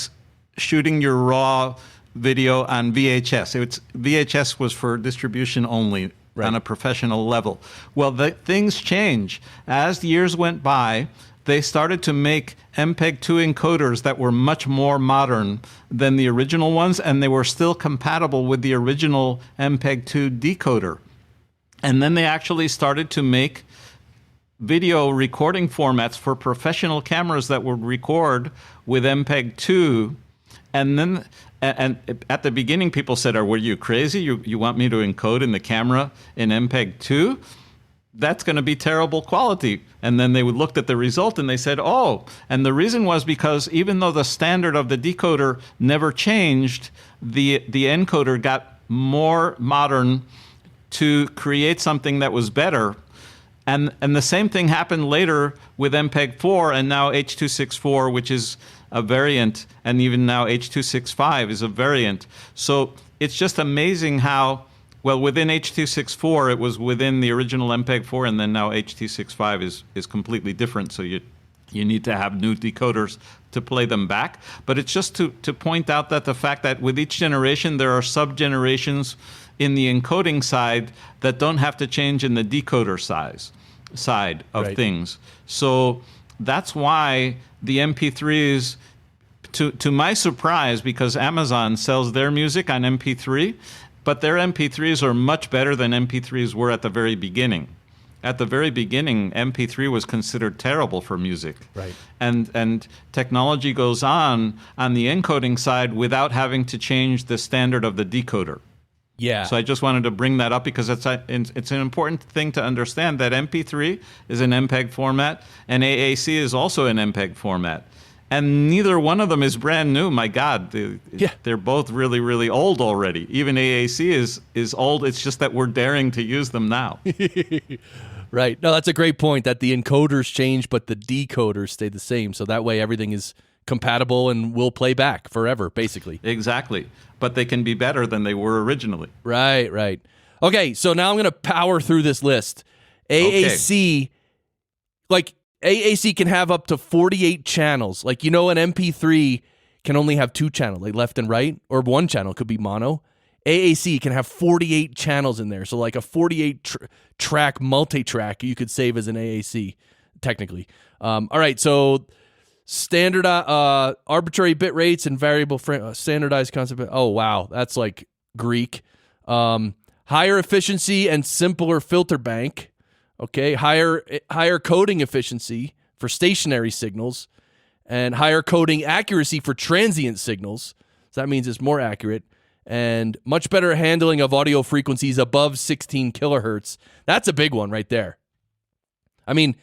shooting your raw video on VHS. VHS was for distribution only. Right. On a professional level. Well, things change. As the years went by, they started to make MPEG-2 encoders that were much more modern than the original ones, and they were still compatible with the original MPEG-2 decoder. And then they actually started to make video recording formats for professional cameras that would record with MPEG-2. And at the beginning, people said, were you crazy? You want me to encode in the camera in MPEG-2? That's going to be terrible quality. And then they looked at the result and they said, and the reason was because even though the standard of the decoder never changed, the encoder got more modern to create something that was better. And the same thing happened later with MPEG-4 and now H.264, which is a variant, and even now H.265 is a variant. So it's just amazing how, well, within H.264, it was within the original MPEG-4, and then now H.265 is completely different. So you need to have new decoders to play them back. But it's just to point out that the fact that with each generation, there are sub-generations in the encoding side that don't have to change in the decoder side of things. So that's why the MP3s, to my surprise, because Amazon sells their music on MP3, but their MP3s are much better than MP3s were at the very beginning. At the very beginning, MP3 was considered terrible for music. Right. And technology goes on the encoding side without having to change the standard of the decoder. Yeah. So I just wanted to bring that up because it's an important thing to understand that MP3 is an MPEG format and AAC is also an MPEG format. And neither one of them is brand new. My God, they're both really, really old already. Even AAC is old. It's just that we're daring to use them now. Right. No, that's a great point, that the encoders change, but the decoders stay the same. So that way everything is compatible and will play back forever, basically. Exactly. But they can be better than they were originally. Right. Okay, so now I'm going to power through this list. AAC, AAC can have up to 48 channels. An MP3 can only have 2 channels, like left and right, or 1 channel, could be mono. AAC can have 48 channels in there. So like a 48 track multi-track you could save as an AAC, technically. All right, so standard arbitrary bit rates and variable standardized concept. Oh, wow, that's like Greek. Higher efficiency and simpler filter bank. Okay, higher coding efficiency for stationary signals and higher coding accuracy for transient signals. So that means it's more accurate. And much better handling of audio frequencies above 16 kilohertz. That's a big one right there. I mean,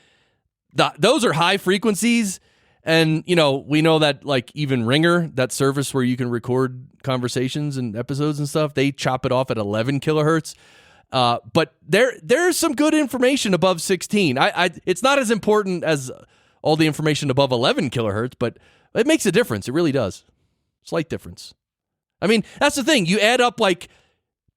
those are high frequencies. And, we know that even Ringer, that service where you can record conversations and episodes and stuff, they chop it off at 11 kilohertz. But there's some good information above 16. It's not as important as all the information above 11 kilohertz, but it makes a difference. It really does. Slight difference. I mean, that's the thing. You add up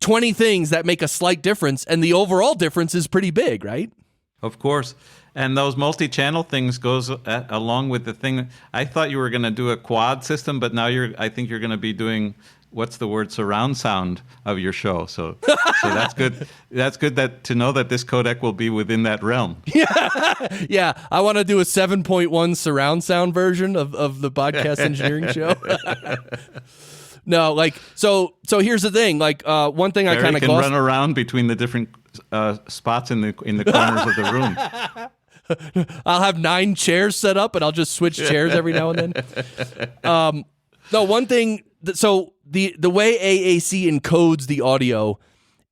20 things that make a slight difference, and the overall difference is pretty big, right? Of course. And those multi-channel things goes along with the thing. I thought you were going to do a quad system, but now I think you're going to be doing, what's the word, surround sound of your show. So that's good. That's good to know that this codec will be within that realm. Yeah. I want to do a 7.1 surround sound version of the podcast engineering show. No, so here's the thing. One thing I kind of can run around between the different spots in the corners of the room. I'll have 9 chairs set up, and I'll just switch chairs every now and then. No, one thing. So the way AAC encodes the audio,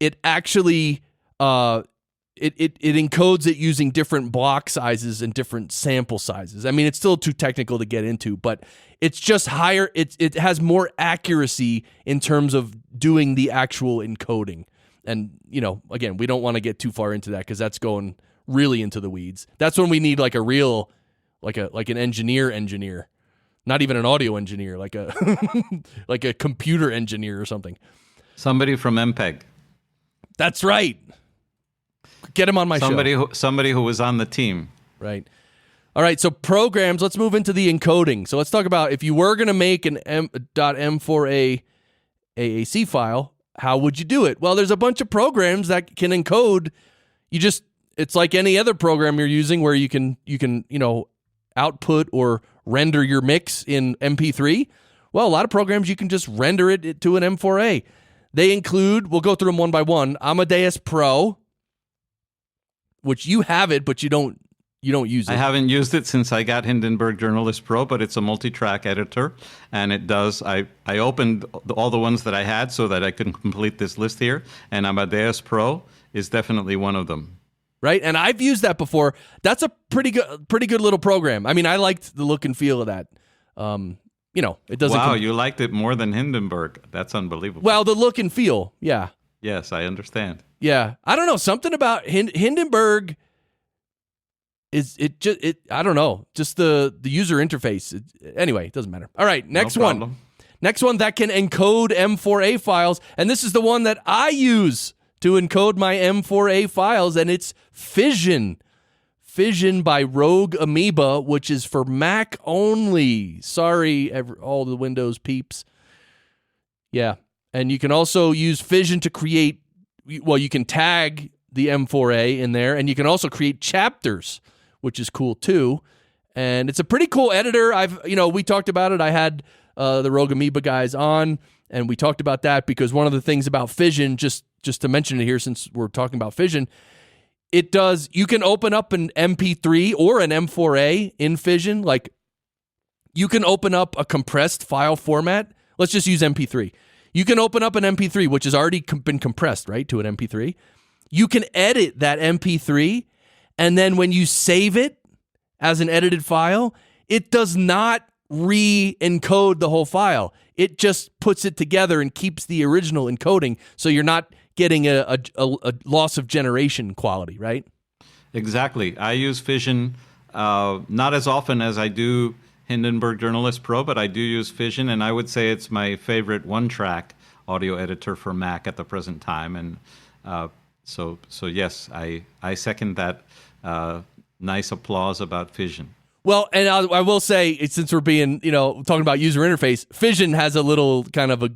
it actually it encodes it using different block sizes and different sample sizes. I mean, it's still too technical to get into, but it's just higher. It has more accuracy in terms of doing the actual encoding. And again, we don't want to get too far into that because that's going really into the weeds. That's when we need a real, an engineer. Not even an audio engineer, like a computer engineer or something. Somebody from MPEG. That's right. Get him on my show. Somebody who was on the team. Right. All right, so programs, let's move into the encoding. So let's talk about if you were going to make an .m4a AAC file, how would you do it? Well, there's a bunch of programs that can encode. It's like any other program you're using where you can output or render your mix in MP3. Well, a lot of programs you can just render it to an M4A. They include, we'll go through them one by one, Amadeus Pro, which you have it, but you don't use it. I haven't used it since I got Hindenburg Journalist Pro, but it's a multi-track editor, and it does. I opened all the ones that I had so that I could complete this list here, and Amadeus Pro is definitely one of them. Right, and I've used that before. That's a pretty good little program. I mean, I liked the look and feel of that. It doesn't. Wow, you liked it more than Hindenburg. That's unbelievable. Well, the look and feel, yeah. Yes, I understand. Yeah. I don't know. Something about Hindenburg I don't know. Just the user interface. Anyway, it doesn't matter. All right, next one. Next one that can encode M4A files, and this is the one that I use to encode my M4A files, and it's Fission. Fission by Rogue Amoeba, which is for Mac only. Sorry, all the Windows peeps. Yeah, and you can also use Fission to create, well, you can tag the M4A in there, and you can also create chapters, which is cool too. And it's a pretty cool editor. We talked about it. I had the Rogue Amoeba guys on, and we talked about that because one of the things about Fission, just to mention it here since we're talking about Fission, you can open up an MP3 or an M4A in Fission. Like, you can open up a compressed file format. Let's just use MP3. You can open up an MP3, which has already been compressed, right, to an MP3. You can edit that MP3, and then when you save it as an edited file, it does not re-encode the whole file. It just puts it together and keeps the original encoding, so you're not getting a loss of generation quality, right? Exactly. I use Fission not as often as I do Hindenburg Journalist Pro, but I do use Fission, and I would say it's my favorite one-track audio editor for Mac at the present time. And so yes, I second that nice applause about Fission. Well, and I will say, since we're being, talking about user interface, Fission has a little kind of a,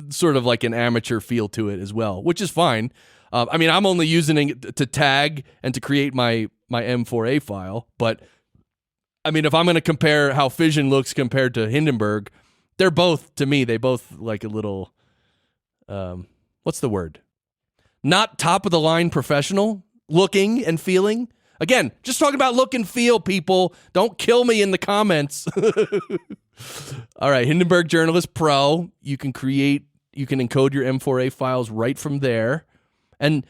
sort of like an amateur feel to it as well, which is fine. I'm only using it to tag and to create my M4A file, but if I'm going to compare how Fission looks compared to Hindenburg, they both like a little, what's the word? Not top of the line professional looking and feeling. Again, just talking about look and feel, people. Don't kill me in the comments. All right, Hindenburg Journalist Pro. You can encode your M4A files right from there. And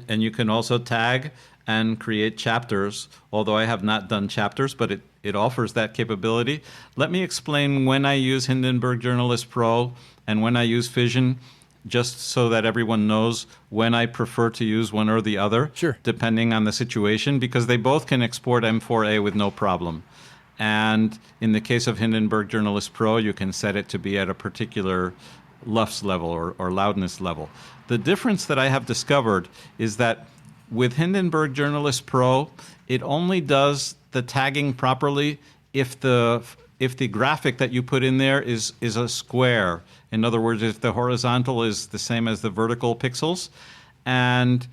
you can also tag and create chapters, although I have not done chapters, but it offers that capability. Let me explain when I use Hindenburg Journalist Pro and when I use Fission, just so that everyone knows when I prefer to use one or the other, sure, depending on the situation, because they both can export M4A with no problem. And in the case of Hindenburg Journalist Pro, you can set it to be at a particular LUFS level or loudness level. The difference that I have discovered is that with Hindenburg Journalist Pro, it only does the tagging properly if the graphic that you put in there is a square. In other words, if the horizontal is the same as the vertical pixels. And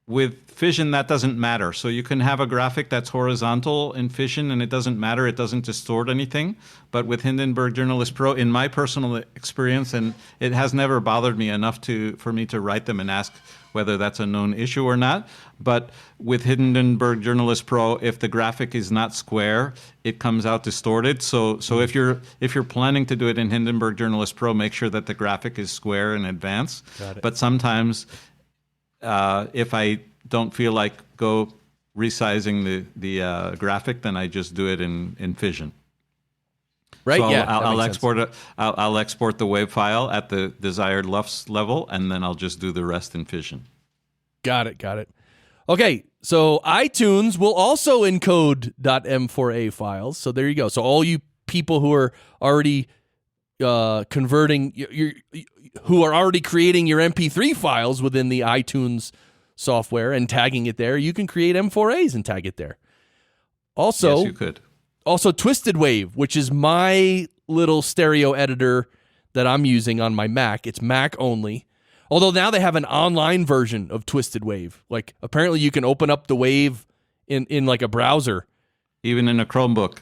with Fission, that doesn't matter. So you can have a graphic that's horizontal in Fission, and it doesn't matter. It doesn't distort anything. But with Hindenburg Journalist Pro, in my personal experience, and it has never bothered me enough for me to write them and ask whether that's a known issue or not. But with Hindenburg Journalist Pro, if the graphic is not square, it comes out distorted. So if you're planning to do it in Hindenburg Journalist Pro, make sure that the graphic is square in advance. Got it. But sometimes, if I don't feel like resizing the graphic, then I just do it in Fission. Right. So yeah. I'll export I'll export the WAV file at the desired LUFS level, and then I'll just do the rest in Fission. Got it. Okay, so iTunes will also encode .m4a files. So there you go. So all you people who are already converting, who are already creating your MP3 files within the iTunes software and tagging it there, you can create M4As and tag it there. Also, yes, you could. Also, Twisted Wave, which is my little stereo editor that I'm using on my Mac. It's Mac only. Although now they have an online version of Twisted Wave. Like, apparently you can open up the Wave in like a browser. Even in a Chromebook.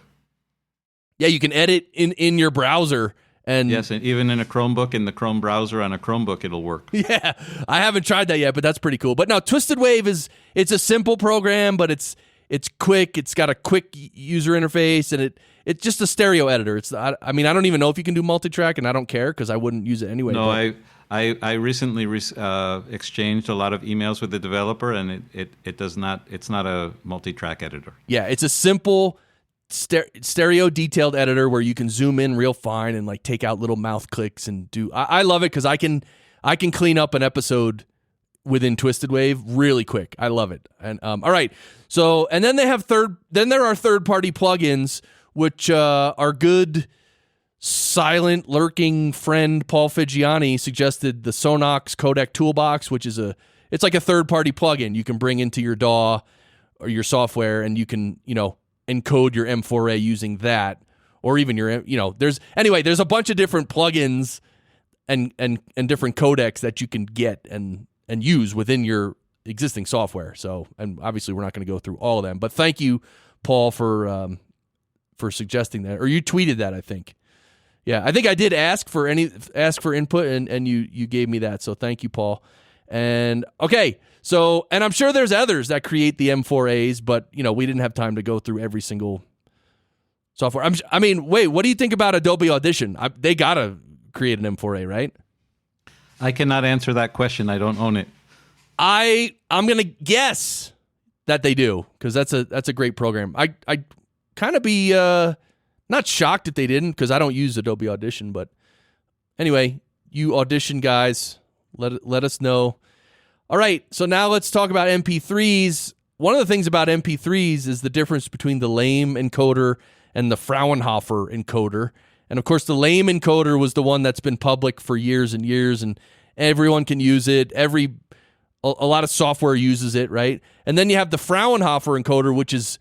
Yeah, you can edit in your browser. And yes, and even in a Chromebook, in the Chrome browser on a Chromebook, it'll work. Yeah, I haven't tried that yet, but that's pretty cool. But no, Twisted Wave it's a simple program, but it's quick. It's got a quick user interface, and it's just a stereo editor. I don't even know if you can do multi-track, and I don't care because I wouldn't use it anyway. No, I recently exchanged a lot of emails with the developer, and it does not. It's not a multi-track editor. Yeah, it's a simple stereo detailed editor where you can zoom in real fine and like take out little mouth clicks and do. I love it because I can I can clean up an episode within Twisted Wave really quick. I love it. And all right. So, and then there are third-party plugins which are good. Silent lurking friend Paul Figiani suggested the Sonox Codec Toolbox, which is it's like a third-party plugin you can bring into your DAW or your software, and you can, encode your M4A using that, or even your, there's a bunch of different plugins and different codecs that you can get and use within your existing software. So, and obviously we're not going to go through all of them, but thank you, Paul, for suggesting that, or you tweeted that, I think. Yeah, I think I did ask for input, and you gave me that. So thank you, Paul. And okay, so, and I'm sure there's others that create the M4As, but we didn't have time to go through every single software. Wait, what do you think about Adobe Audition? They gotta create an M4A, right? I cannot answer that question. I don't own it. I'm gonna guess that they do, because that's a great program. I kind of be not shocked if they didn't, because I don't use Adobe Audition. But anyway, you Audition guys, let us know. All right, so now let's talk about MP3s. One of the things about MP3s is the difference between the lame encoder and the Fraunhofer encoder. And of course, the lame encoder was the one that's been public for years and years, and everyone can use it. A lot of software uses it, right? And then you have the Fraunhofer encoder, which is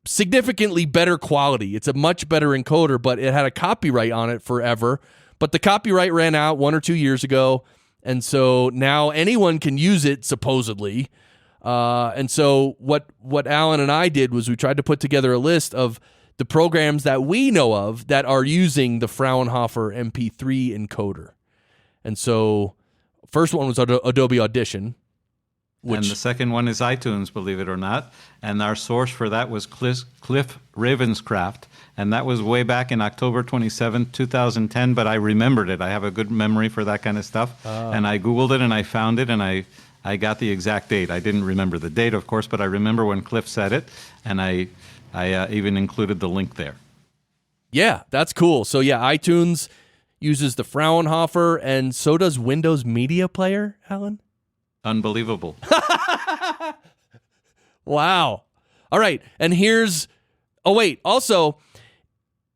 significantly better quality. It's a much better encoder, but it had a copyright on it forever. But the copyright ran out 1 or 2 years ago, and so now anyone can use it, supposedly. And so what Allan and I did was we tried to put together a list of the programs that we know of that are using the Fraunhofer MP3 encoder. And so first one was Adobe Audition. And the second one is iTunes, believe it or not. And our source for that was Cliff Ravenscraft. And that was way back in October 27th, 2010. But I remembered it. I have a good memory for that kind of stuff. And I Googled it and I found it and I got the exact date. I didn't remember the date, of course, but I remember when Cliff said it. And I even included the link there. Yeah, that's cool. So yeah, iTunes uses the Fraunhofer, and so does Windows Media Player, Allan? Unbelievable. Wow. All right. And also,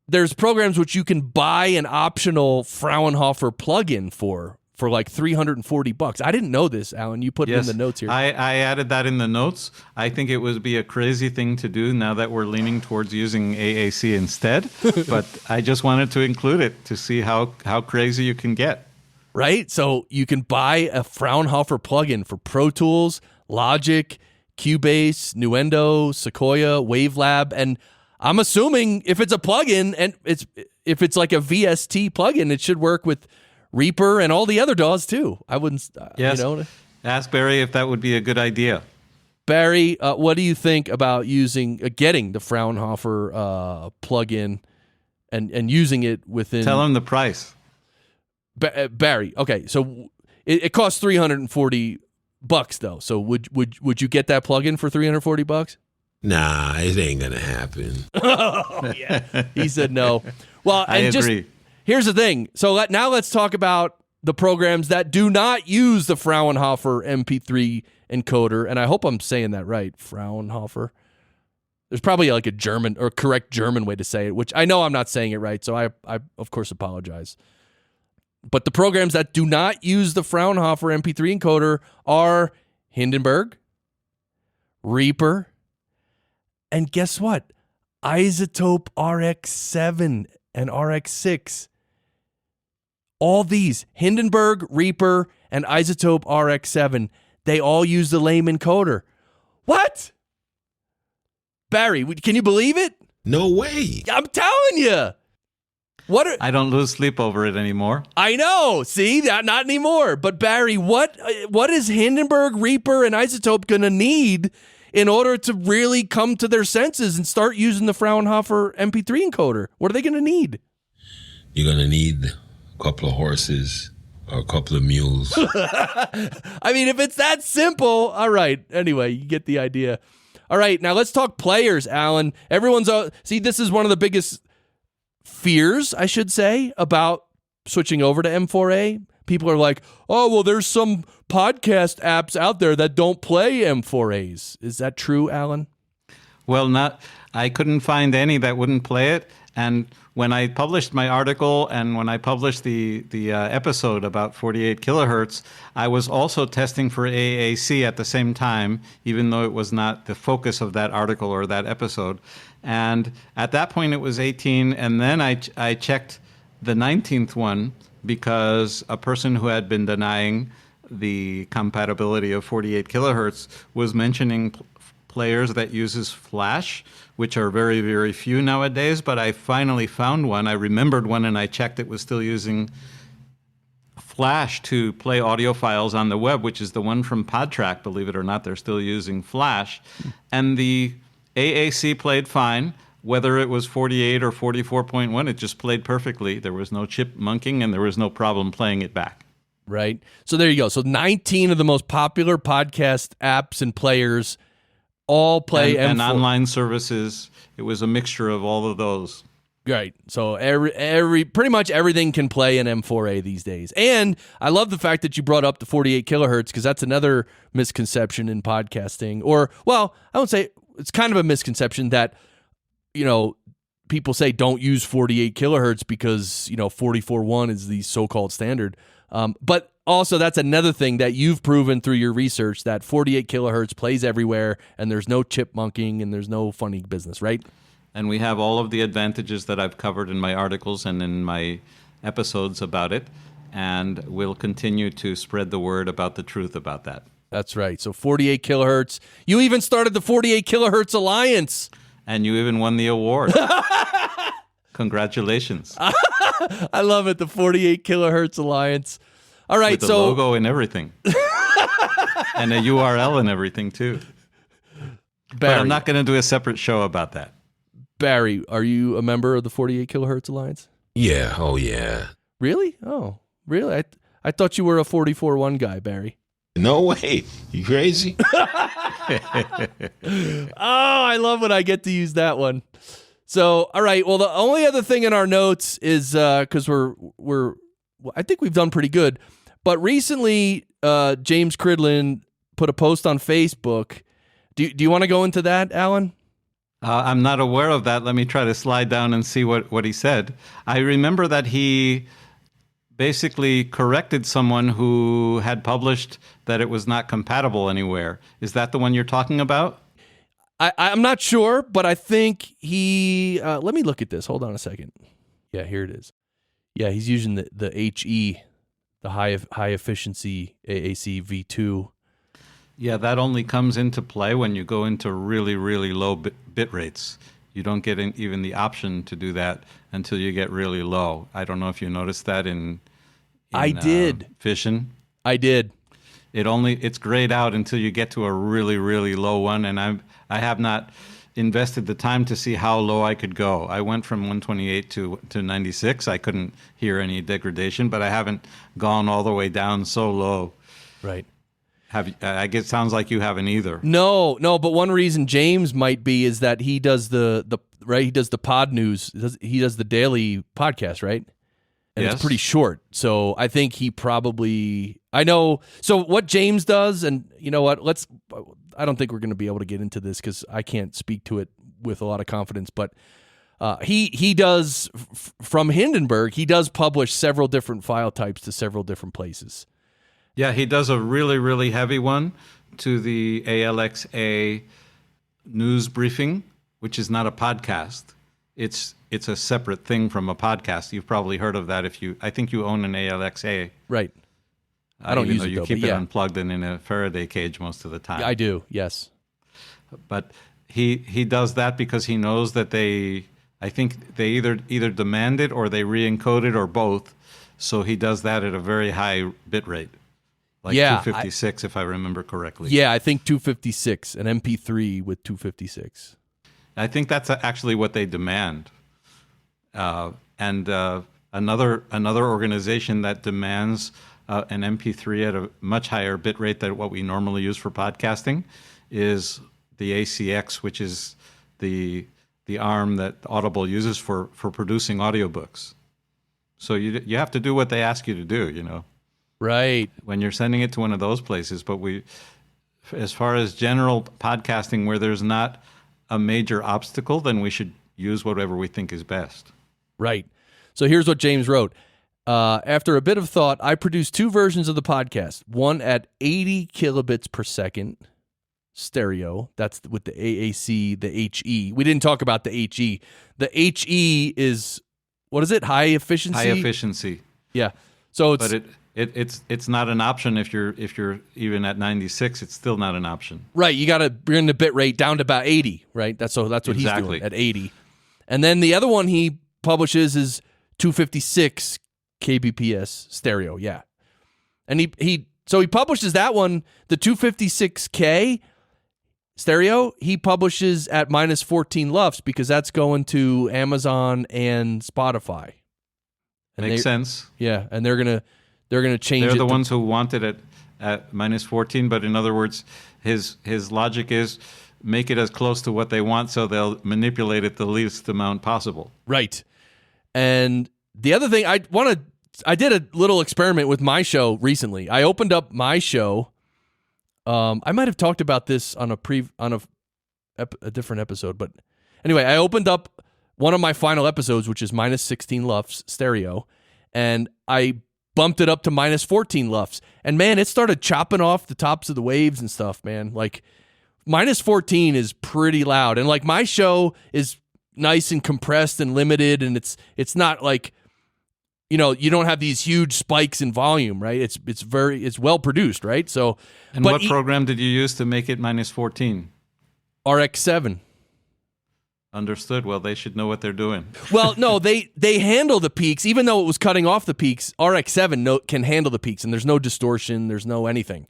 there's programs which you can buy an optional Fraunhofer plugin for like $340. I didn't know this, Allan. You put it in the notes here. I added that in the notes. I think it would be a crazy thing to do now that we're leaning towards using AAC instead. But I just wanted to include it to see how crazy you can get. Right? So you can buy a Fraunhofer plugin for Pro Tools, Logic, Cubase, Nuendo, Sequoia, Wavelab, and I'm assuming if it's a plugin and if it's like a VST plugin, it should work with Reaper and all the other DAWs too. I wouldn't, yes. Ask Barry if that would be a good idea. Barry, what do you think about getting the Fraunhofer plugin and using it within? Tell him the price. Barry, okay, so it costs $340 though. So would you get that plugin for $340? Nah, it ain't gonna happen. Oh, yeah, he said no. Well, I agree. Here's the thing. So now let's talk about the programs that do not use the Fraunhofer MP3 encoder, and I hope I'm saying that right. Fraunhofer. There's probably like a German or correct German way to say it, which I know I'm not saying it right, so I of course apologize. But the programs that do not use the Fraunhofer MP3 encoder are Hindenburg, Reaper, and guess what? Isotope RX7 and RX6. All these, Hindenburg, Reaper, and Isotope RX7, they all use the lame encoder. What? Barry, can you believe it? No way. I'm telling you. I don't lose sleep over it anymore. I know. See, not anymore. But Barry, what is Hindenburg, Reaper, and Isotope going to need in order to really come to their senses and start using the Fraunhofer MP3 encoder? What are they going to need? You're going to need a couple of horses or a couple of mules. I mean, if it's that simple, all right. Anyway, you get the idea. All right, now let's talk players, Allan. See, this is one of the biggest fears, I should say, about switching over to M4A. people are like, oh, well, there's some podcast apps out there that don't play M4As. Is that true, Allan? Well, I couldn't find any that wouldn't play it. And when I published my article and when I published the episode about 48 kilohertz, I was also testing for AAC at the same time, even though it was not the focus of that article or that episode. And at that point, it was 18. And then I checked the 19th one because a person who had been denying the compatibility of 48 kilohertz was mentioning players that uses flash, which are very, very few nowadays, but I finally found one. I remembered one, and I checked it was still using flash to play audio files on the web, which is the one from PodTrack. Believe it or not, they're still using flash. And the AAC played fine. Whether it was 48 or 44.1, it just played perfectly. There was no chipmunking, and there was no problem playing it back. Right. So there you go. So 19 of the most popular podcast apps and players all play and M4. online services. It was a mixture of all of those. Right. So every pretty much everything can play in M4A these days. And I love the fact that you brought up the 48 kilohertz because that's another misconception in podcasting. Or, well, I won't say it's kind of a misconception that, people say don't use 48 kilohertz because, 44.1 is the so-called standard. But also, that's another thing that you've proven through your research, that 48 kilohertz plays everywhere, and there's no chipmunking, and there's no funny business, right? And we have all of the advantages that I've covered in my articles and in my episodes about it, and we'll continue to spread the word about the truth about that. That's right. So 48 kilohertz. You even started the 48 kilohertz Alliance. And you even won the award. Congratulations. I love it, the 48 kilohertz Alliance. All right, with the logo and everything. And a URL and everything, too. Barry, but I'm not going to do a separate show about that. Barry, are you a member of the 48 kilohertz Alliance? Yeah. Oh, yeah. Really? Oh, really? I thought you were a 44.1 guy, Barry. No way. You crazy? Oh, I love when I get to use that one. So, all right. Well, the only other thing in our notes is because I think we've done pretty good. But recently, James Cridlin put a post on Facebook. Do you want to go into that, Allan? I'm not aware of that. Let me try to slide down and see what he said. I remember that he basically corrected someone who had published that it was not compatible anywhere. Is that the one you're talking about? I'm not sure, but I think he... let me look at this. Hold on a second. Yeah, here it is. Yeah, he's using the HE, the high efficiency AAC V2. Yeah, that only comes into play when you go into really, really low bit rates. You don't get even the option to do that until you get really low. I don't know if you noticed that in I did. Fission. I did. It's grayed out until you get to a really, really low one, and I have not invested the time to see how low I could go. I went from 128 to 96. I couldn't hear any degradation, but I haven't gone all the way down so low. Right. I guess it sounds like you haven't either. No, but one reason James might be is that he does the right. He does the pod news. He does the daily podcast, right? And yes. It's pretty short. So I think he probably. I know. So what James does, and you know what? I don't think we're going to be able to get into this because I can't speak to it with a lot of confidence. But he does from Hindenburg. He does publish several different file types to several different places. Yeah, he does a really, really heavy one to the ALXA news briefing, which is not a podcast. It's a separate thing from a podcast. You've probably heard of that I think you own an ALXA. Right. I don't use it, you keep it unplugged and in a Faraday cage most of the time. I do, yes. But he does that because he knows that I think they either demand it or they re-encode it or both. So he does that at a very high bit rate. Like 256, if I remember correctly. Yeah, I think 256, an MP3 with 256. I think that's actually what they demand. And another organization that demands an MP3 at a much higher bit rate than what we normally use for podcasting is the ACX, which is the arm that Audible uses for producing audiobooks. So you have to do what they ask you to do, Right. when you're sending it to one of those places. But as far as general podcasting where there's not a major obstacle, then we should use whatever we think is best. Right. So here's what James wrote. After a bit of thought, I produced 2 versions of the podcast. One at 80 kilobits per second stereo. That's with the AAC, the HE. We didn't talk about the HE. The HE is, what is it? High efficiency? High efficiency. Yeah. So it's... But it's not an option if you're even at 96. It's still not an option. Right, you got to bring the bit rate down to about 80, right? That's what he's doing at 80. And then the other one he publishes is 256 kbps stereo, yeah. And he publishes that one, the 256K stereo, he publishes at minus 14 LUFS because that's going to Amazon and Spotify. And Makes sense. Yeah, and they're gonna change it. They're the ones who wanted it at minus 14, but in other words, his logic is make it as close to what they want so they'll manipulate it the least amount possible. Right. And the other thing, I did a little experiment with my show recently. I opened up my show. I might have talked about this on a different episode, but anyway, I opened up one of my final episodes, which is minus 16 LUFS stereo, and I bumped it up to minus 14 LUFS. And man, it started chopping off the tops of the waves and stuff, man. Like minus 14 is pretty loud. And like my show is nice and compressed and limited, and it's not like, you don't have these huge spikes in volume, right? It's well produced, right? So, and what program did you use to make it minus 14? RX7. Understood. Well, they should know what they're doing. Well, no, they handle the peaks, even though it was cutting off the peaks. RX7 can handle the peaks, and there's no distortion, there's no anything.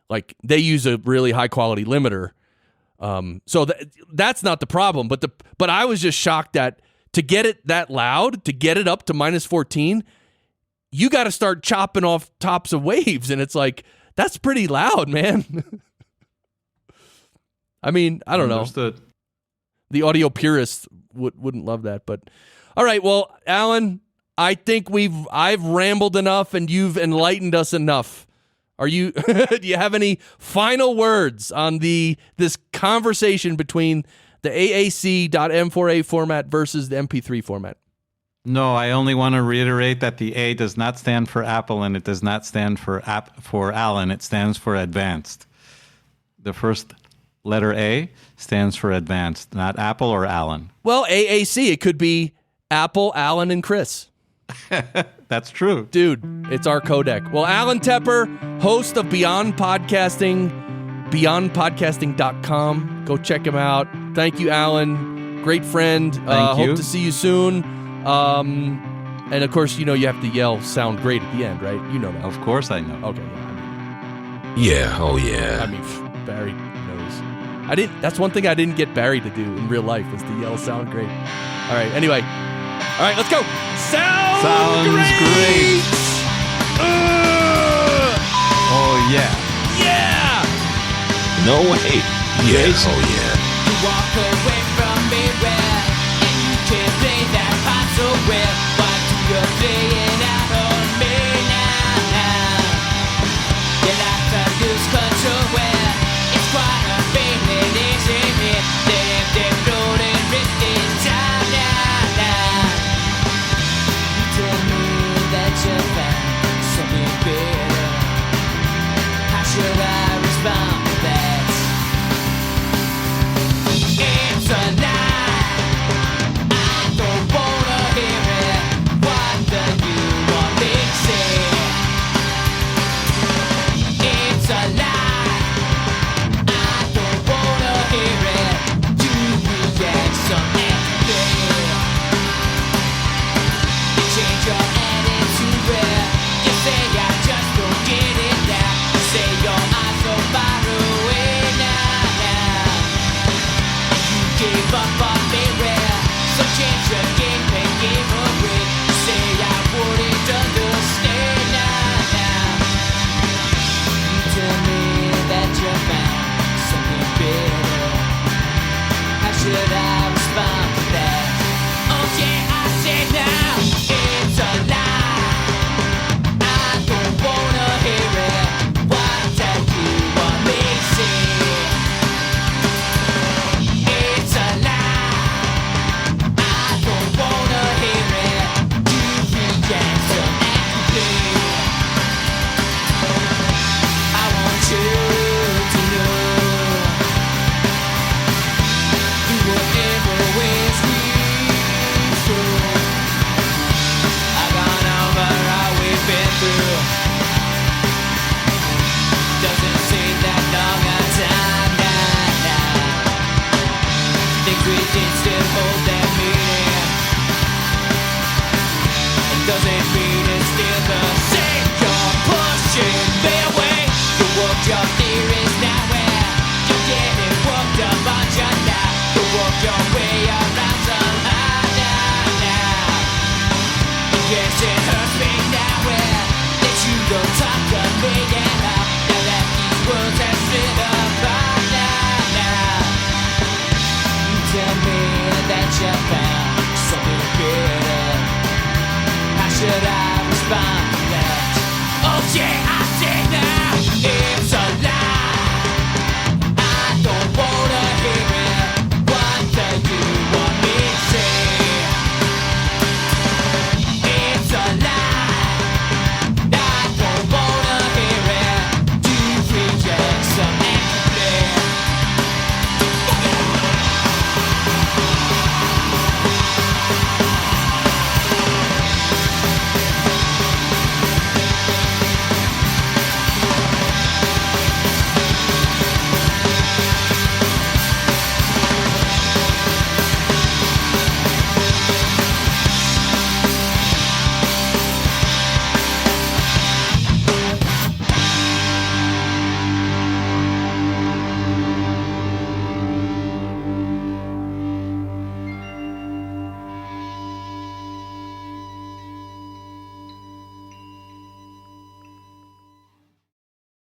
Like they use a really high quality limiter, so that's not the problem. But I was just shocked that to get it that loud, to get it up to minus 14, you got to start chopping off tops of waves, and it's like that's pretty loud, man. I mean, I don't know. The audio purists wouldn't love that, but all right. Well, Allan, I think I've rambled enough, and you've enlightened us enough. Do you have any final words on this conversation between the AAC.m4a format versus the MP3 format? No, I only want to reiterate that the A does not stand for Apple, and it does not stand for Allan. It stands for advanced. The first letter A stands for advanced, not Apple or Allan. Well, AAC, it could be Apple, Allan, and Chris. That's true. Dude, it's our codec. Well, Allan Tépper, host of Beyond Podcasting, beyondpodcasting.com. Go check him out. Thank you, Allan. Great friend. Thank you. Hope to see you soon. And of course, you have to yell sound great at the end, right? You know that. Of course I know. Okay. Yeah, oh yeah. I mean, Barry knows. That's one thing I didn't get Barry to do in real life was to yell sound great. All right, anyway. All right, let's go. Sounds great. Oh, yeah. Yeah. No way. Yes, oh yeah. You walk away from me well, and you can't play that part so well. What do you say?